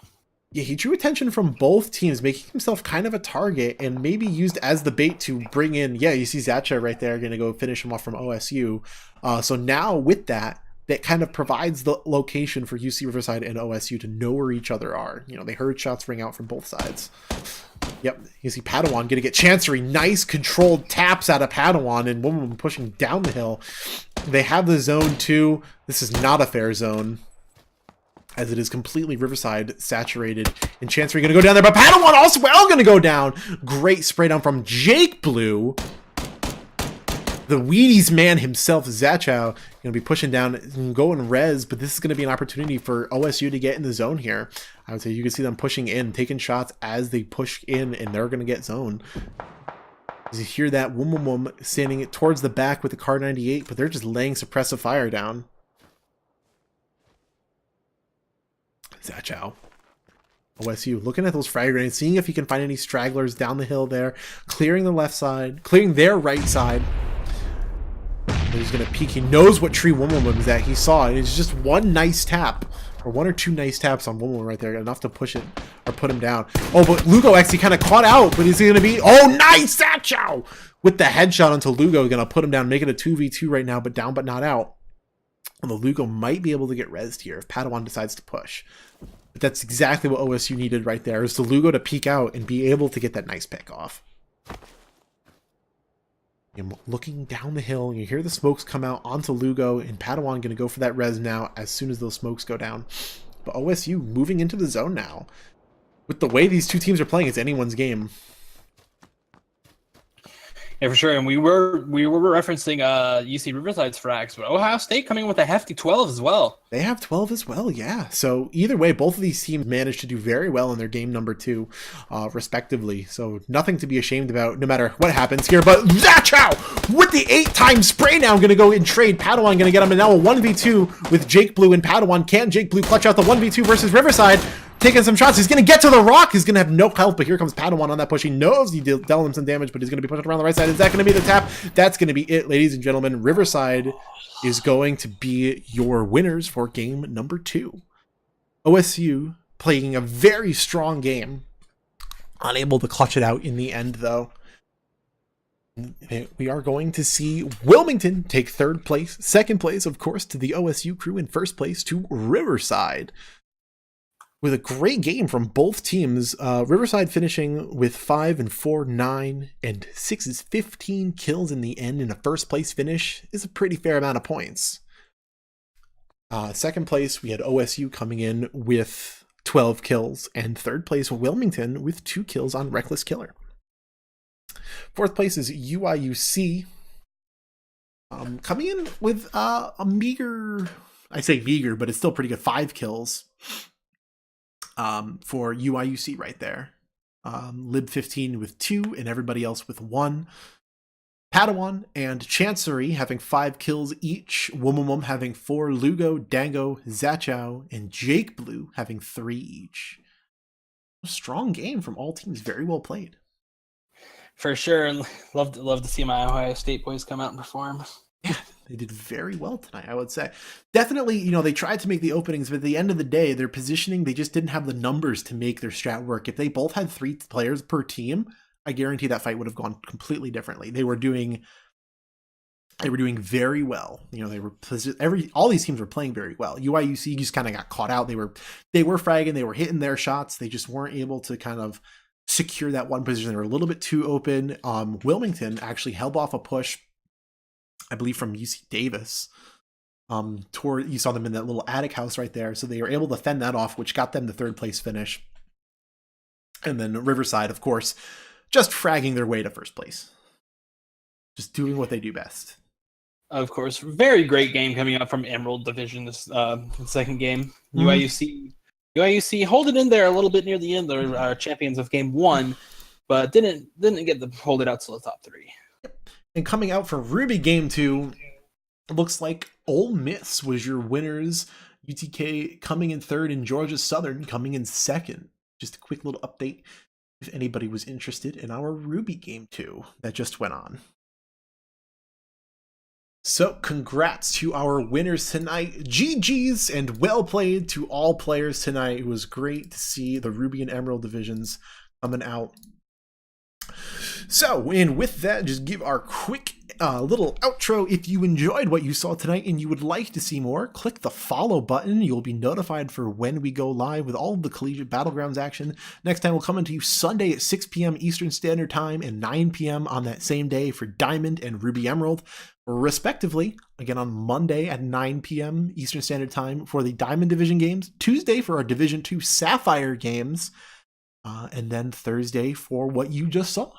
Yeah, he drew attention from both teams, making himself kind of a target and maybe used as the bait to bring in. Yeah, you see Zacha right there, going to go finish him off from OSU. So now with that kind of provides the location for UC Riverside and OSU to know where each other are. You know, they heard shots ring out from both sides. Yep, you see Padawan going to get Chancery. Nice controlled taps out of Padawan, and Woman pushing down the hill. They have the zone 2. This is not a fair zone. as it is completely Riverside saturated. And Chancery going to go down there, but Padawan also well going to go down. Great spray down from Jake Blue. The Wheaties man himself, Zachow, going to be pushing down and going res, but this is going to be an opportunity for OSU to get in the zone here. I would say you can see them pushing in, taking shots as they push in, and they're going to get zone. As you hear that Wum standing towards the back with the Car 98, but they're just laying suppressive fire down. Zachow. OSU looking at those frag grenades, seeing if he can find any stragglers down the hill there, clearing the left side, clearing their right side. He's going to peek. He knows what tree Wum is at. He saw it. It's just one nice tap, or one or two nice taps on Wum right there, enough to push it or put him down. Oh, but Lugo actually kind of caught out, but is he going to be... Oh, nice! Zachow! With the headshot onto Lugo, going to put him down, make it a 2v2 right now, but down but not out. Although Lugo might be able to get rezzed here if Padawan decides to push. But that's exactly what OSU needed right there, is to Lugo to peek out and be able to get that nice pick off. And looking down the hill, and you hear the smokes come out onto Lugo, and Padawan going to go for that res now as soon as those smokes go down. But OSU moving into the zone now. With the way these two teams are playing, it's anyone's game. Yeah, for sure. And we were referencing UC Riverside's frags, but Ohio State coming with a hefty 12 as well. They have 12 as well, yeah. So either way, both of these teams managed to do very well in their game number 2, respectively. So nothing to be ashamed about, no matter what happens here. But Zachow with the 8-time spray now, going to go in trade. Padawan going to get him, and now a 1v2 with Jake Blue and Padawan. Can Jake Blue clutch out the 1v2 versus Riverside? Taking some shots. He's going to get to the rock. He's going to have no health, but here comes Padawan on that push. He knows he dealt him some damage, but he's going to be pushing around the right side. Is that going to be the tap? That's going to be it, ladies and gentlemen. Riverside is going to be your winners for game number 2. OSU playing a very strong game. Unable to clutch it out in the end, though. We are going to see Wilmington take 3rd place. 2nd place, of course, to the OSU crew. In 1st place to Riverside. With a great game from both teams, Riverside finishing with 5 and 4, 9 and 6 is 15 kills in the end, and a 1st place finish is a pretty fair amount of points. 2nd place, we had OSU coming in with 12 kills, and 3rd place, Wilmington with 2 kills on Reckless Killer. 4th place is UIUC, coming in with a meager, I say meager, but it's still pretty good, 5 kills. For UIUC right there. Lib 15 with 2 and everybody else with 1. Padawan and Chancery having 5 kills each. Wum having 4. Lugo, Dango, Zachow, and Jake Blue having 3 each. A strong game from all teams. Very well played. For sure. Love to see my Ohio State boys come out and perform. Yeah, they did very well tonight, I would say. Definitely, they tried to make the openings, but at the end of the day, their positioning, they just didn't have the numbers to make their strat work. If they both had 3 players per team, I guarantee that fight would have gone completely differently. They were doing very well. All these teams were playing very well. UIUC just kind of got caught out. They were fragging, they were hitting their shots. They just weren't able to kind of secure that one position. They were a little bit too open. Wilmington actually held off a push, I believe, from UC Davis. You saw them in that little attic house right there. So they were able to fend that off, which got them the 3rd place finish. And then Riverside, of course, just fragging their way to 1st place. Just doing what they do best. Of course, very great game coming up from Emerald Division this 2nd game. UIUC holding in there a little bit near the end. They're champions of game 1, but didn't get to hold it out to the top 3. And coming out for Ruby game 2, it looks like Ole Miss was your winners. UTK coming in 3rd and Georgia Southern coming in 2nd. Just a quick little update if anybody was interested in our Ruby game 2 that just went on. So congrats to our winners tonight. GG's and well played to all players tonight. It was great to see the Ruby and Emerald divisions coming out. So, and with that, just give our quick little outro. If you enjoyed what you saw tonight and you would like to see more, click the follow button. You'll be notified for when we go live with all of the Collegiate Battlegrounds action. Next time we'll come into you Sunday at 6 p.m. Eastern Standard Time and 9 p.m. on that same day for Diamond and Ruby Emerald, respectively. Again on Monday at 9 p.m. Eastern Standard Time for the Diamond Division games, Tuesday for our Division 2 Sapphire games, and then Thursday for what you just saw.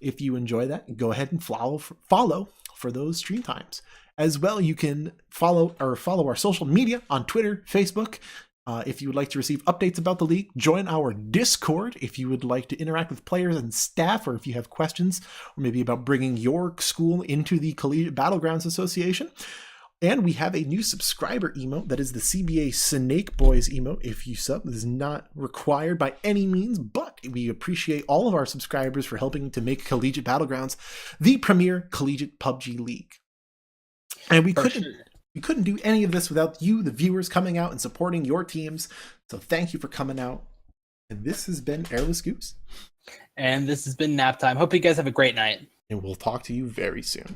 If you enjoy that, go ahead and follow for those stream times. As well, you can follow our social media on Twitter, Facebook. If you would like to receive updates about the league, join our Discord if you would like to interact with players and staff, or if you have questions, or maybe about bringing your school into the Collegiate Battlegrounds Association. And we have a new subscriber emote that is the CBA Snake Boys emote. If you sub, this is not required by any means, but we appreciate all of our subscribers for helping to make Collegiate Battlegrounds the premier collegiate PUBG league. And we couldn't do any of this without you, the viewers, coming out and supporting your teams. So thank you for coming out. And this has been Airless Goose. And this has been Nap Time. Hope you guys have a great night. And we'll talk to you very soon.